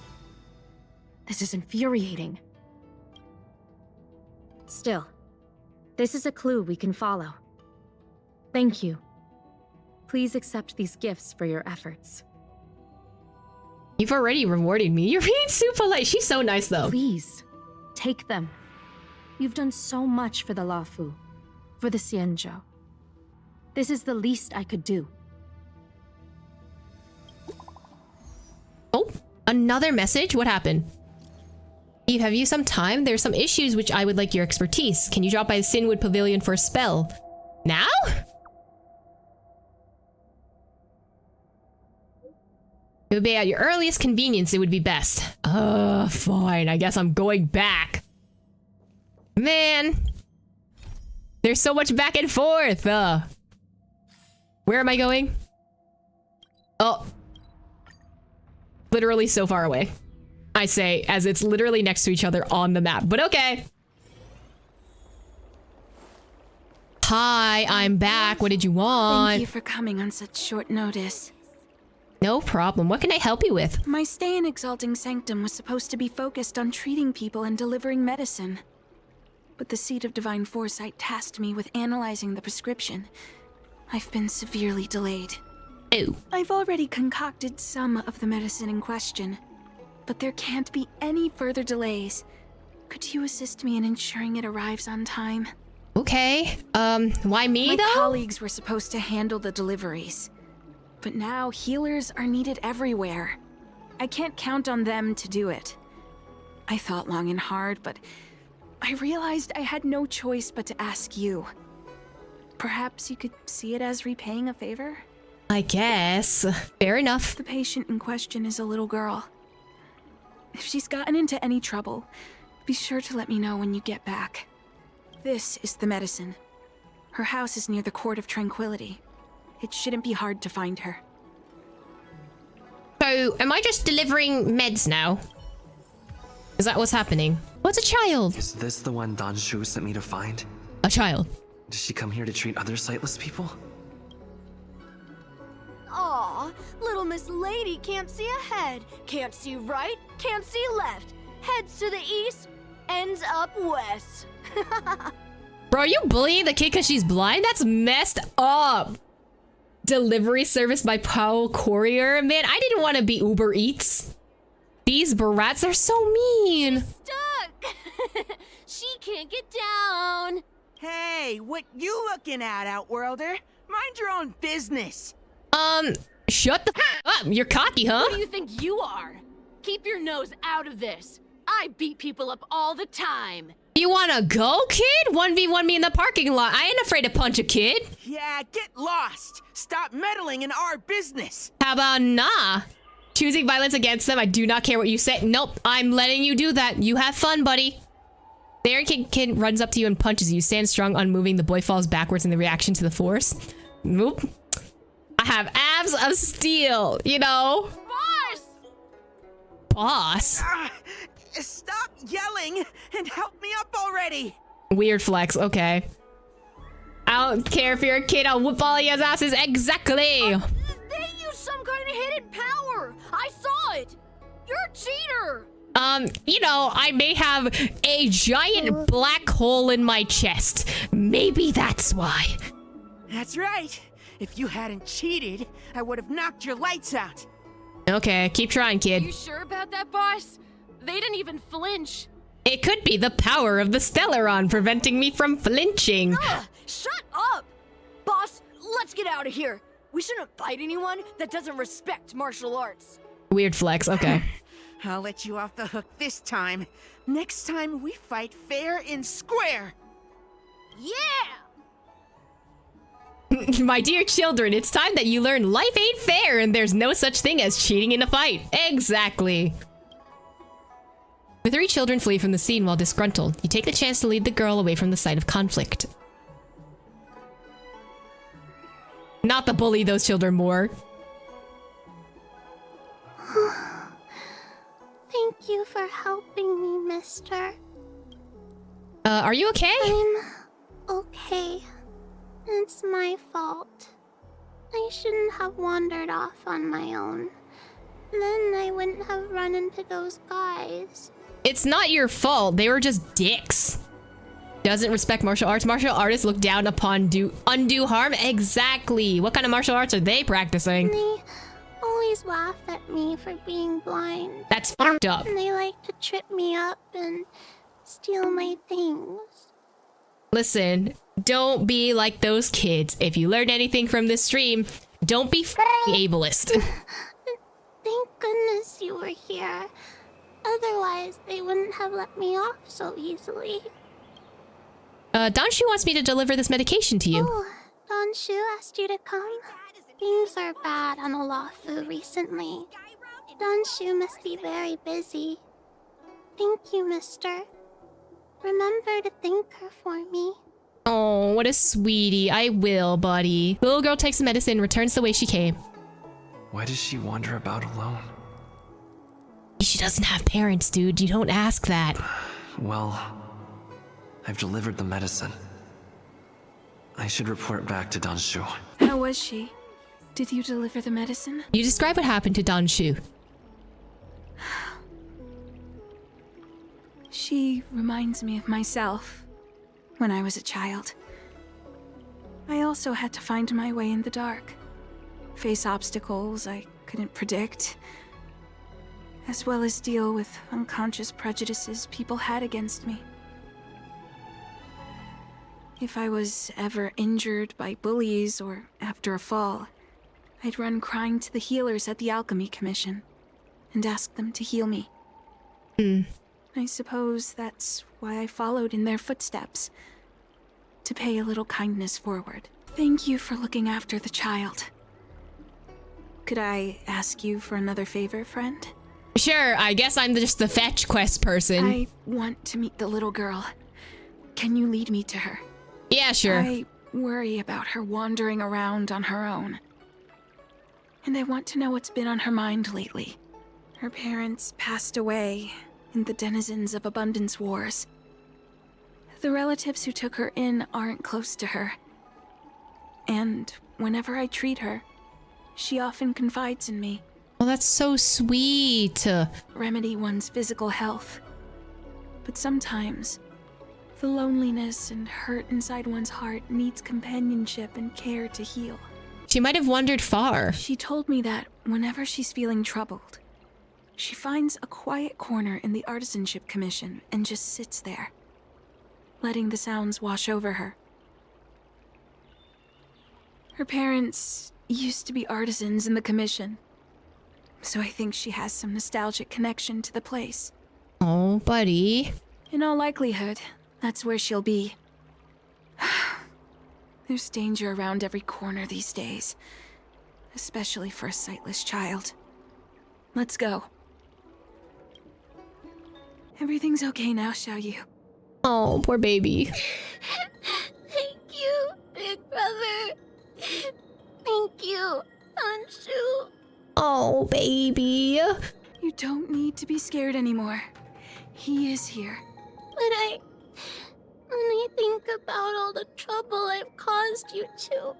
This is infuriating. Still, this is a clue we can follow. Thank you. Please accept these gifts for your efforts. You've already rewarded me. You're being super polite. She's so nice, though. Please, take them. You've done so much for the Lafu, for the Xianzhou. This is the least I could do. Oh, another message? What happened? Eve, have you some time? There's some issues which I would like your expertise. Can you drop by the Sinwood Pavilion for a spell? Now? It would be at your earliest convenience, it would be best. Fine. I guess I'm going back. Man. There's so much back and forth. Where am I going? Oh. Literally so far away. I say, as it's literally next to each other on the map, but okay. Hi, I'm back. What did you want? Thank you for coming on such short notice. No problem. What can I help you with? My stay in Exalting Sanctum was supposed to be focused on treating people and delivering medicine. But the Seat of Divine Foresight tasked me with analyzing the prescription. I've been severely delayed. Oh. I've already concocted some of the medicine in question, but there can't be any further delays. Could you assist me in ensuring it arrives on time? Okay. Why me, though? My colleagues were supposed to handle the deliveries. But now healers are needed everywhere. I can't count on them to do it. I thought long and hard, but I realized I had no choice but to ask you. Perhaps you could see it as repaying a favor? I guess. Fair enough. The patient in question is a little girl. If she's gotten into any trouble, be sure to let me know when you get back. This is the medicine. Her house is near the Court of Tranquility. It shouldn't be hard to find her. So, am I just delivering meds now? Is that what's happening? What's a child? Is this the one Don Shu sent me to find? A child. Does she come here to treat other sightless people? Aw, little Miss Lady can't see ahead, can't see right, can't see left. Heads to the east, ends up west. Bro, are you bullying the kid because she's blind? That's messed up. Delivery service by Powell Courier? Man, I didn't want to be Uber Eats. These brats are so mean. Stuck! She can't get down. Hey, what you looking at, Outworlder? Mind your own business. Shut the f up. You're cocky, huh? Who do you think you are? Keep your nose out of this. I beat people up all the time. You wanna go, kid? 1v1 me in the parking lot. I ain't afraid to punch a kid. Yeah, get lost. Stop meddling in our business. How about nah? Choosing violence against them, I do not care what you say. Nope, I'm letting you do that. You have fun, buddy. The Aaron kid runs up to you and punches you. Stand strong, unmoving. The boy falls backwards in the reaction to the force. Nope. I have abs of steel, you know? Boss! Boss? Stop yelling and help me up already. Weird flex, okay. I don't care if you're a kid, I'll whoop all of your asses. Exactly. They use some kind of hidden power. I saw it. You're a cheater. You know, I may have a giant black hole in my chest. Maybe that's why. That's right. If you hadn't cheated, I would have knocked your lights out. Okay, keep trying, kid. You sure about that, boss? They didn't even flinch. It could be the power of the Stellaron preventing me from flinching. Ugh, shut up! Boss, let's get out of here. We shouldn't fight anyone that doesn't respect martial arts. Weird flex, okay. I'll let you off the hook this time. Next time we fight fair and square. Yeah! My dear children, it's time that you learn life ain't fair and there's no such thing as cheating in a fight. Exactly. The three children flee from the scene while disgruntled. You take the chance to lead the girl away from the site of conflict. Not to bully those children more. Thank you for helping me, mister. Are you okay? I'm okay. It's my fault. I shouldn't have wandered off on my own. Then I wouldn't have run into those guys. It's not your fault. They were just dicks. Doesn't respect martial arts. Martial artists look down upon undue harm. Exactly. What kind of martial arts are they practicing? They always laugh at me for being blind. That's fucked up. And they like to trip me up and steal my things. Listen, don't be like those kids. If you learned anything from this stream, don't be ableist. Thank goodness you were here. Otherwise, they wouldn't have let me off so easily. Danshu wants me to deliver this medication to you. Oh, Danshu asked you to come? Things are bad on Olafu recently. Danshu must be very busy. Thank you, mister. Remember to thank her for me. Oh, what a sweetie. I will, buddy. The little girl takes the medicine and returns the way she came. Why does she wander about alone? She doesn't have parents, dude. You don't ask that. Well, I've delivered the medicine. I should report back to Danshu. How was she? Did you deliver the medicine? You describe what happened to Danshu. She reminds me of myself when I was a child. I also had to find my way in the dark, face obstacles I couldn't predict, as well as deal with unconscious prejudices people had against me. If I was ever injured by bullies or after a fall, I'd run crying to the healers at the Alchemy Commission and ask them to heal me. I suppose that's why I followed in their footsteps, to pay a little kindness forward. Thank you for looking after the child. Could I ask you for another favor, friend? Sure, I guess I'm just the fetch quest person. I want to meet the little girl. Can you lead me to her? Yeah, sure. I worry about her wandering around on her own. And I want to know what's been on her mind lately. Her parents passed away in the denizens of Abundance Wars. The relatives who took her in aren't close to her. And whenever I treat her, she often confides in me. Well, that's so sweet. Remedy one's physical health. But sometimes, the loneliness and hurt inside one's heart needs companionship and care to heal. She might have wandered far. She told me that whenever she's feeling troubled, she finds a quiet corner in the Artisanship Commission and just sits there, letting the sounds wash over her. Her parents used to be artisans in the commission, so I think she has some nostalgic connection to the place. Oh, buddy. In all likelihood, that's where she'll be. There's danger around every corner these days, especially for a sightless child. Let's go. Everything's okay now, Xiaoyu. Oh, poor baby. Thank you, big brother. Thank you, Danshu. Oh, baby. You don't need to be scared anymore. He is here. But when I think about all the trouble I've caused you two,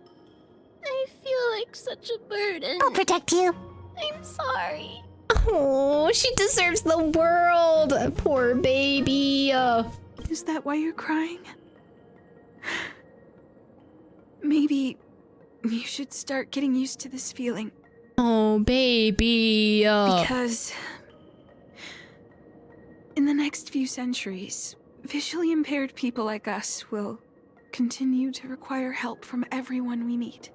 I feel like such a burden. I'll protect you. I'm sorry. Oh, she deserves the world. Poor baby. Is that why you're crying? Maybe you should start getting used to this feeling. Oh, baby. Because in the next few centuries, visually impaired people like us will continue to require help from everyone we meet.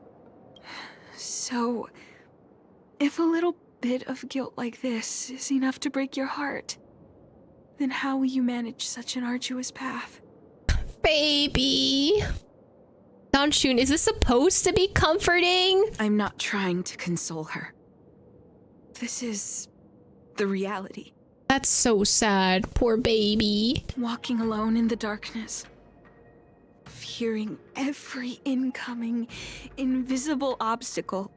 So, if a little bit of guilt like this is enough to break your heart, then how will you manage such an arduous path? Baby. Danshun, is this supposed to be comforting? I'm not trying to console her. This is the reality. That's so sad. Poor baby. Walking alone in the darkness. Fearing every incoming, invisible obstacle.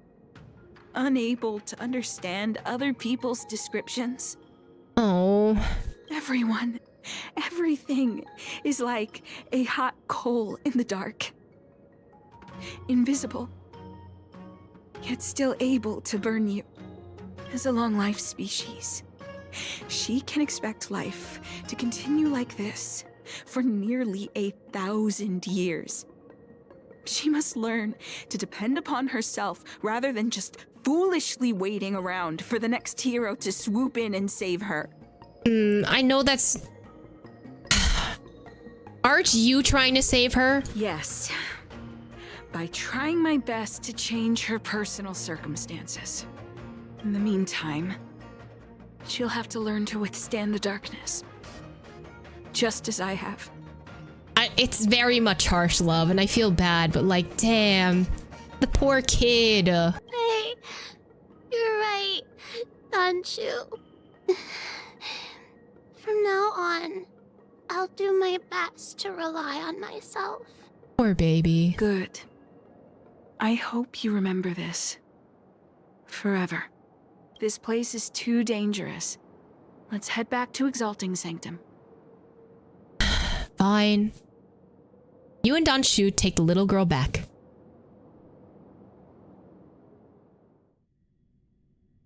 Unable to understand other people's descriptions. Oh. Everyone, everything is like a hot coal in the dark. Invisible, yet still able to burn you. As a long-life species, she can expect life to continue like this for nearly 1,000 years. She must learn to depend upon herself rather than just foolishly waiting around for the next hero to swoop in and save her. I know that's... Aren't you trying to save her? Yes. By trying my best to change her personal circumstances. In the meantime, she'll have to learn to withstand the darkness. Just as I have. It's very much harsh love, and I feel bad, but like, damn. The poor kid. Hey, you're right, Danshu. From now on, I'll do my best to rely on myself. Poor baby. Good. I hope you remember this. Forever. This place is too dangerous Let's head back to Exalting Sanctum. Fine. You and Don Shu take the little girl back.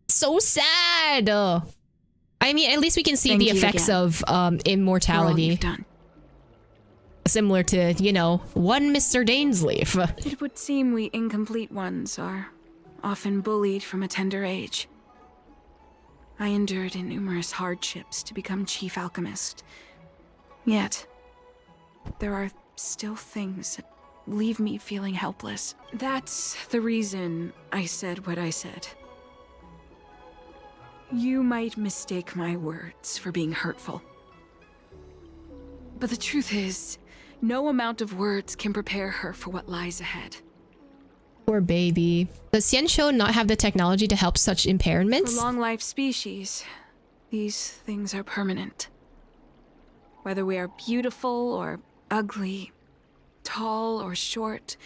So sad! I mean, at least we can see the effects of immortality. Similar to, you know, one Mr. Dainsleif. It would seem we incomplete ones are often bullied from a tender age. I endured numerous hardships to become Chief Alchemist. Yet, there are still things that leave me feeling helpless. That's the reason I said what I said. You might mistake my words for being hurtful. But the truth is, no amount of words can prepare her for what lies ahead. Poor baby. Does Xianzhou not have the technology to help such impairments? For long-life species, these things are permanent. Whether we are beautiful or ugly, tall or short,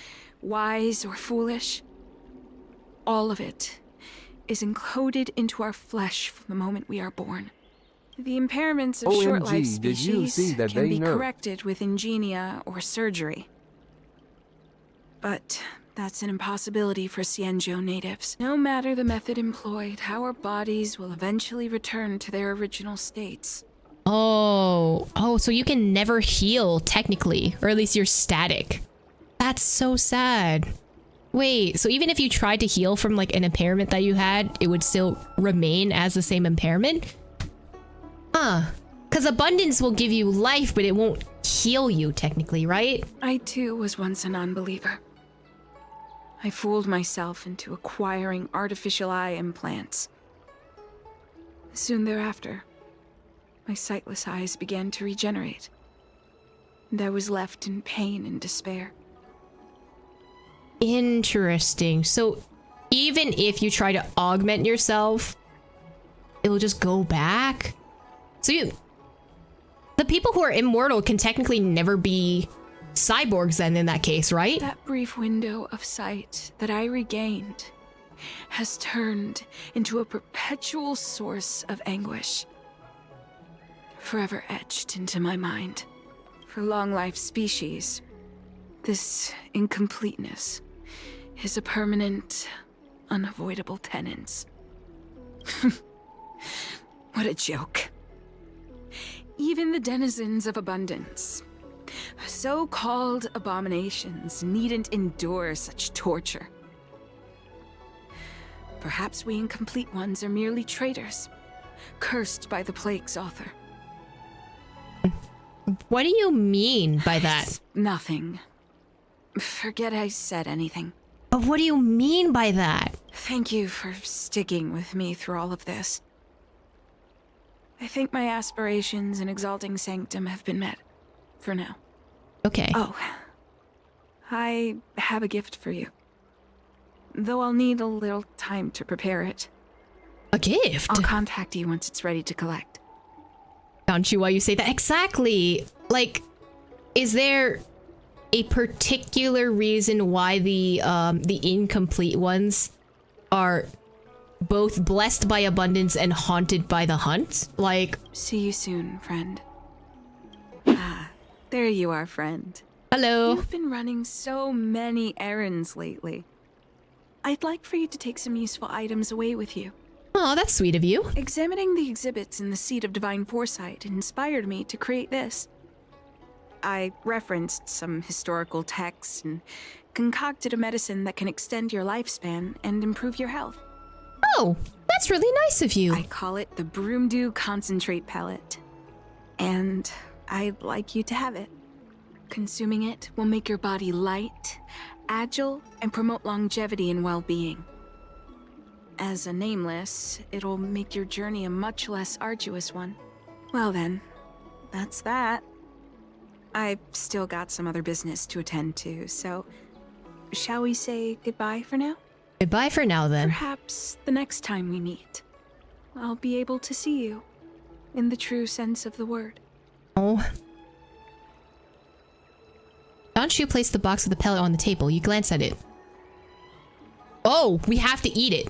wise or foolish, all of it is encoded into our flesh from the moment we are born. The impairments of short-lived species can be corrected with ingenia or surgery. But that's an impossibility for Xianzhou natives. No matter the method employed, our bodies will eventually return to their original states. Oh, so you can never heal, technically, or at least you're static. That's so sad. Wait, so even if you tried to heal from like an impairment that you had, it would still remain as the same impairment? Huh. Because abundance will give you life, but it won't heal you, technically, right? I too was once a non-believer. I fooled myself into acquiring artificial eye implants. Soon thereafter, my sightless eyes began to regenerate, and I was left in pain and despair. Interesting. So even if you try to augment yourself, it'll just go back? So the people who are immortal can technically never be cyborgs then in that case, right? That brief window of sight that I regained has turned into a perpetual source of anguish, forever etched into my mind. For long-life species, this incompleteness is a permanent, unavoidable penance. What a joke. Even the denizens of abundance, so-called abominations, needn't endure such torture. Perhaps we incomplete ones are merely traitors, cursed by the plague's author. What do you mean by that? Nothing. Forget I said anything. But what do you mean by that? Thank you for sticking with me through all of this. I think my aspirations in Exalting Sanctum have been met. For now. Okay. Oh. I have a gift for you. Though I'll need a little time to prepare it. A gift? I'll contact you once it's ready to collect. Don't you why you say that? Exactly. Like, is there a particular reason why the incomplete ones are both blessed by abundance and haunted by the hunt? Like, see you soon, friend. Ah, there you are, friend. Hello. You've been running so many errands lately. I'd like for you to take some useful items away with you. Oh, that's sweet of you. Examining the exhibits in the Seat of Divine Foresight inspired me to create this. I referenced some historical texts and concocted a medicine that can extend your lifespan and improve your health. Oh, that's really nice of you. I call it the Broomdew Concentrate Pellet. And I'd like you to have it. Consuming it will make your body light, agile, and promote longevity and well-being. As a nameless, it'll make your journey a much less arduous one. Well then, that's that. I've still got some other business to attend to, so shall we say goodbye for now? Goodbye for now, then. Perhaps the next time we meet, I'll be able to see you in the true sense of the word. Oh. Don't you place the box of the pellet on the table? You glance at it. Oh, we have to eat it.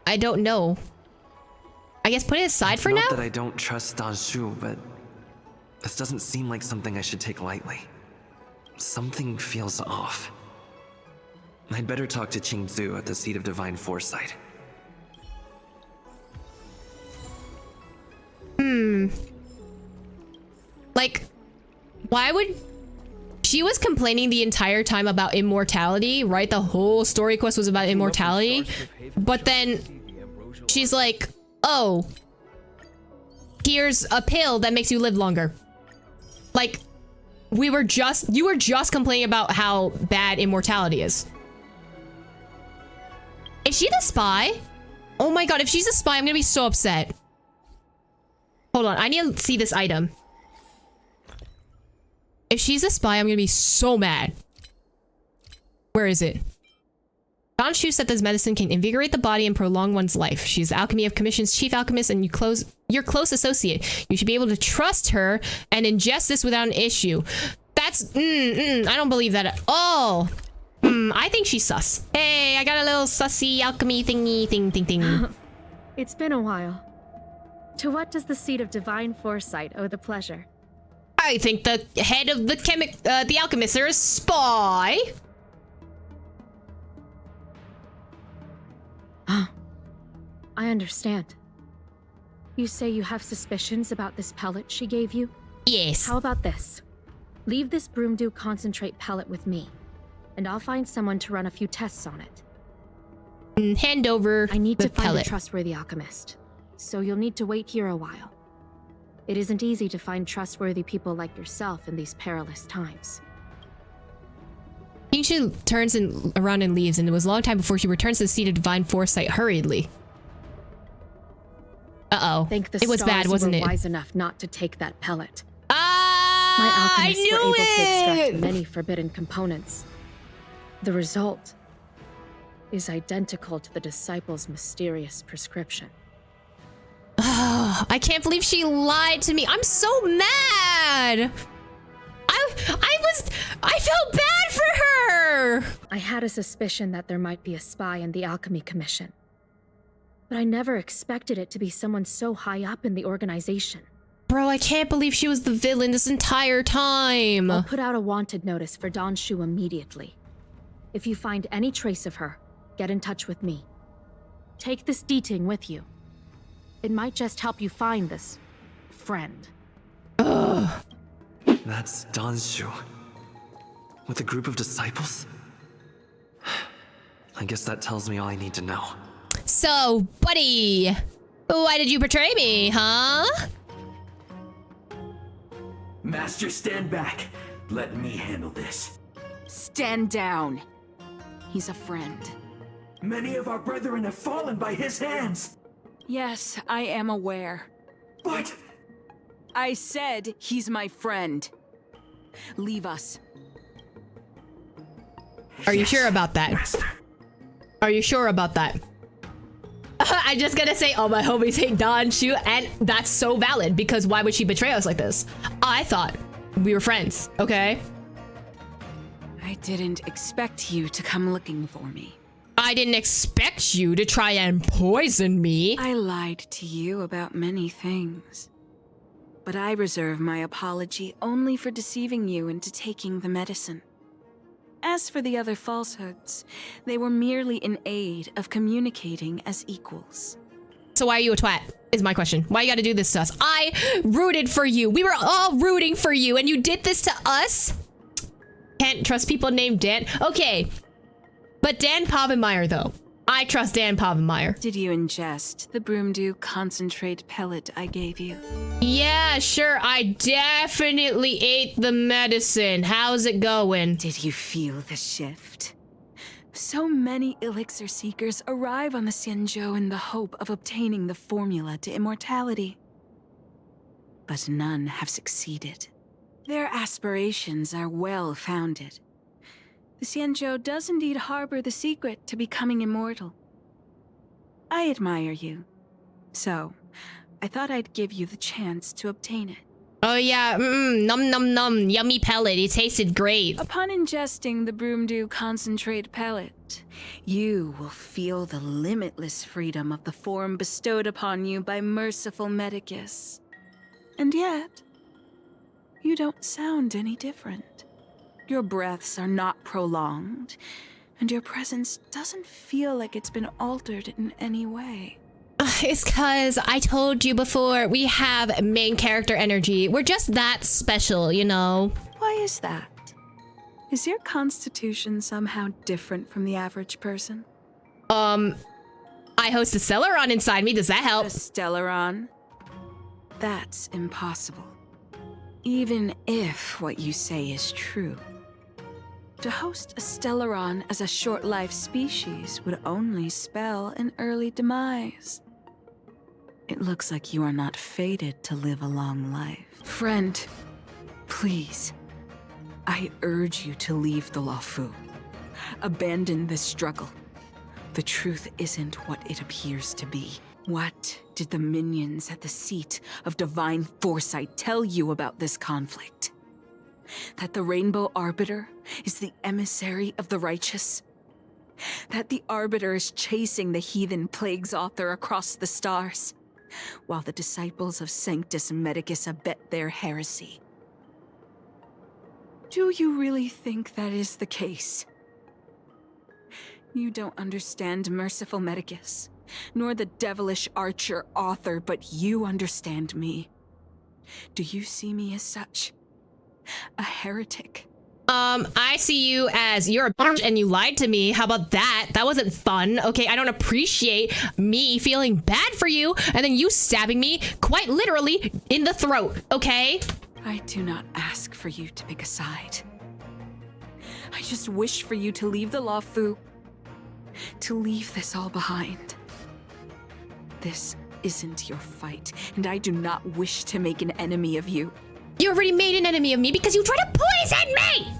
I don't know. I guess put it aside for now? Not that I don't trust Danshu, but this doesn't seem like something I should take lightly. Something feels off. I'd better talk to Qingzu at the Seat of Divine Foresight. Like, why would... She was complaining the entire time about immortality, right? The whole story quest was about immortality. But then she's like, oh, here's a pill that makes you live longer. Like, you were just complaining about how bad immortality is. Is she the spy? Oh my god, if she's a spy, I'm gonna be so upset. Hold on, I need to see this item. If she's a spy, I'm gonna be so mad. Where is it? Danshu said this medicine can invigorate the body and prolong one's life. She's the Alchemy of Commission's chief alchemist and your close associate. You should be able to trust her and ingest this without an issue. That's... I don't believe that at all. I think she's sus. Hey, I got a little sussy alchemy thingy thing. It's been a while. To what does the Seat of Divine Foresight owe the pleasure? I think the head of the alchemists are a spy. I understand. You say you have suspicions about this pellet she gave you? Yes. How about this? Leave this broomdew concentrate pellet with me, and I'll find someone to run a few tests on it. Hand over I need the to find pellet. a trustworthy alchemist, so you'll need to wait here a while. It isn't easy to find trustworthy people like yourself in these perilous times. She turns around and leaves, and it was a long time before she returns to the Seat of Divine Foresight hurriedly. Uh-oh. It was bad, wasn't it? Wise enough not to take that pellet. My alchemists were able to extract many forbidden components. The result is identical to the disciple's mysterious prescription. I can't believe she lied to me. I'm so mad. I felt bad for her. I had a suspicion that there might be a spy in the Alchemy Commission, but I never expected it to be someone so high up in the organization. Bro, I can't believe she was the villain this entire time. I'll put out a wanted notice for Danshu immediately. If you find any trace of her, get in touch with me. Take this deeting with you. It might just help you find this friend. Ugh. That's Danshu. With a group of disciples? I guess that tells me all I need to know. So, buddy, why did you betray me, huh? Master, stand back. Let me handle this. Stand down. He's a friend. Many of our brethren have fallen by his hands. Yes, I am aware. But... I said he's my friend. Leave us. Are you sure about that? Master. Are you sure about that? I'm just gonna say, oh, my homies hate Danshu, and that's so valid, because why would she betray us like this? I thought we were friends, okay? I didn't expect you to come looking for me. I didn't expect you to try and poison me. I lied to you about many things. But I reserve my apology only for deceiving you into taking the medicine. As for the other falsehoods, they were merely in aid of communicating as equals. So why are you a twat, is my question. Why you gotta do this to us? I rooted for you. We were all rooting for you, and you did this to us? Can't trust people named Dan. Okay, but Dan Pavenmeyer, though. I trust Dan Pavenmeyer. Did you ingest the broomdew concentrate pellet I gave you? Yeah, sure. I definitely ate the medicine. How's it going? Did you feel the shift? So many elixir seekers arrive on the Xianzhou in the hope of obtaining the formula to immortality. But none have succeeded. Their aspirations are well-founded. The Xianzhou does indeed harbor the secret to becoming immortal. I admire you, so I thought I'd give you the chance to obtain it. Oh yeah, num num num, yummy pellet. It tasted great. Upon ingesting the Broomdew concentrate pellet, you will feel the limitless freedom of the form bestowed upon you by merciful Medicus. And yet, you don't sound any different. Your breaths are not prolonged, and your presence doesn't feel like it's been altered in any way. It's cause I told you before, we have main character energy. We're just that special, you know? Why is that? Is your constitution somehow different from the average person? I host a Celeron inside me. Does that help? A Stellaron? That's impossible. Even if what you say is true. To host a Stellaron as a short-lived species would only spell an early demise. It looks like you are not fated to live a long life. Friend, please. I urge you to leave the Luofu. Abandon this struggle. The truth isn't what it appears to be. What did the minions at the seat of divine foresight tell you about this conflict? That the Rainbow Arbiter is the emissary of the righteous? That the Arbiter is chasing the heathen plagues author across the stars, while the disciples of Sanctus Medicus abet their heresy? Do you really think that is the case? You don't understand Merciful Medicus, nor the devilish archer author, but you understand me. Do you see me as such? A heretic? I see you as you're a bitch and you lied to me. How about that? That wasn't fun. Okay, I don't appreciate me feeling bad for you and then you stabbing me quite literally in the throat, okay? I do not ask for you to pick a side. I just wish for you to leave the Luofu, to leave this all behind. This isn't your fight, and I do not wish to make an enemy of you. You already made an enemy of me because you tried to poison me!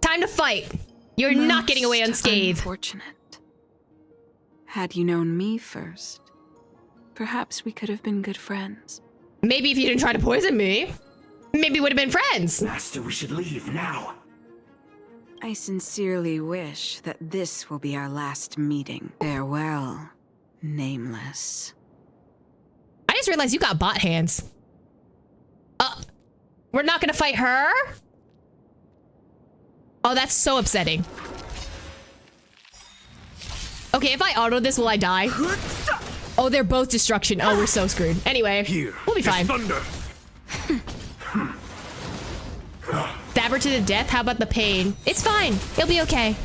Time to fight. You're not getting away unscathed. Unfortunate. Had you known me first, perhaps we could have been good friends. Maybe if you didn't try to poison me, maybe we would have been friends. Master, we should leave now. I sincerely wish that this will be our last meeting. Farewell, Nameless. I just realized you got bot hands. We're not gonna fight her? Oh, that's so upsetting. Okay, if I auto this, will I die? Oh, they're both destruction. Oh, we're so screwed. Anyway, we'll be fine. Thunder. Stab her to the death? How about the pain? It's fine. It'll be okay.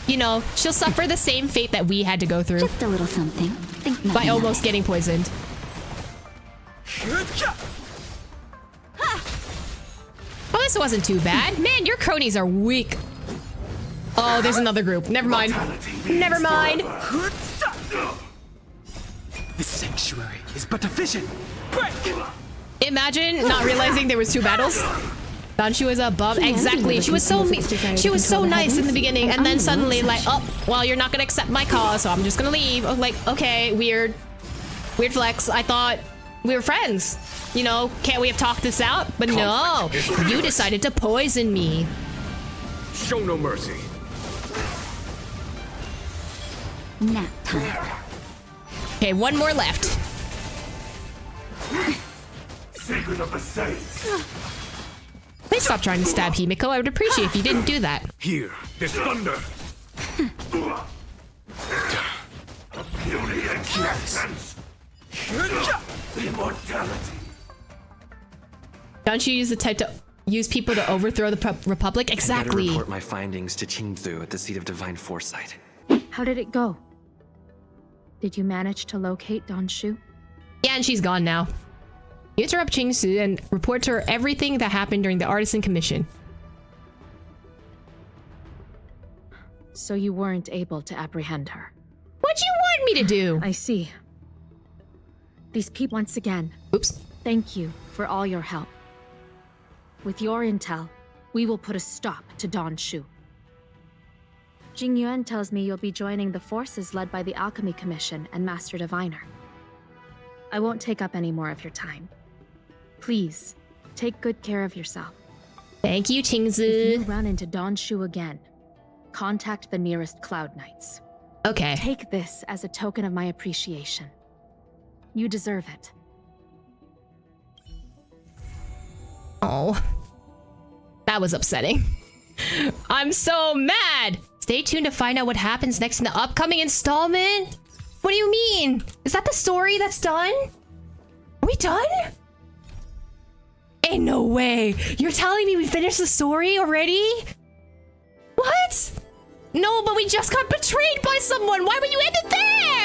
You know, she'll suffer the same fate that we had to go through. Just a little something. Think by almost getting poisoned. Oh, this wasn't too bad. Man, your cronies are weak. Oh, there's another group. Never mind. Never mind. The sanctuary is but a vision. Break! Imagine not realizing there was two battles. Thought she was a bum. Exactly. She was so nice in the beginning, and then suddenly like, oh, well, you're not gonna accept my cause, so I'm just gonna leave. I'm like, okay, weird flex. I thought we were friends. You know, can't we have talked this out? But no, you decided to poison me. Show no mercy. Nap time. Okay, one more left. Secret of the Saints. Please stop trying to stab Himiko. I would appreciate if you didn't do that. Here, there's thunder. Beauty and essence. Immortality. Don't you use the type to use people to overthrow the Republic? Exactly. I better report my findings to Qingzu at the seat of divine foresight. How did it go? Did you manage to locate Don Shu? Yeah, and she's gone now. You interrupt Qingzu and report to her everything that happened during the Artisan Commission. So you weren't able to apprehend her? What do you want me to do? I see. These people once again. Oops. Thank you for all your help. With your intel, we will put a stop to Don Shu. Jing Yuan tells me you'll be joining the forces led by the Alchemy Commission and Master Diviner. I won't take up any more of your time. Please, take good care of yourself. Thank you, If Qingzi. you run into Donshu again, contact the nearest Cloud Knights. Okay. Take this as a token of my appreciation. You deserve it. Oh. That was upsetting. I'm so mad! Stay tuned to find out what happens next in the upcoming installment? What do you mean? Is that the story that's done? Are we done? Ain't no way. You're telling me we finished the story already? What? No, but we just got betrayed by someone. Why would you end it there?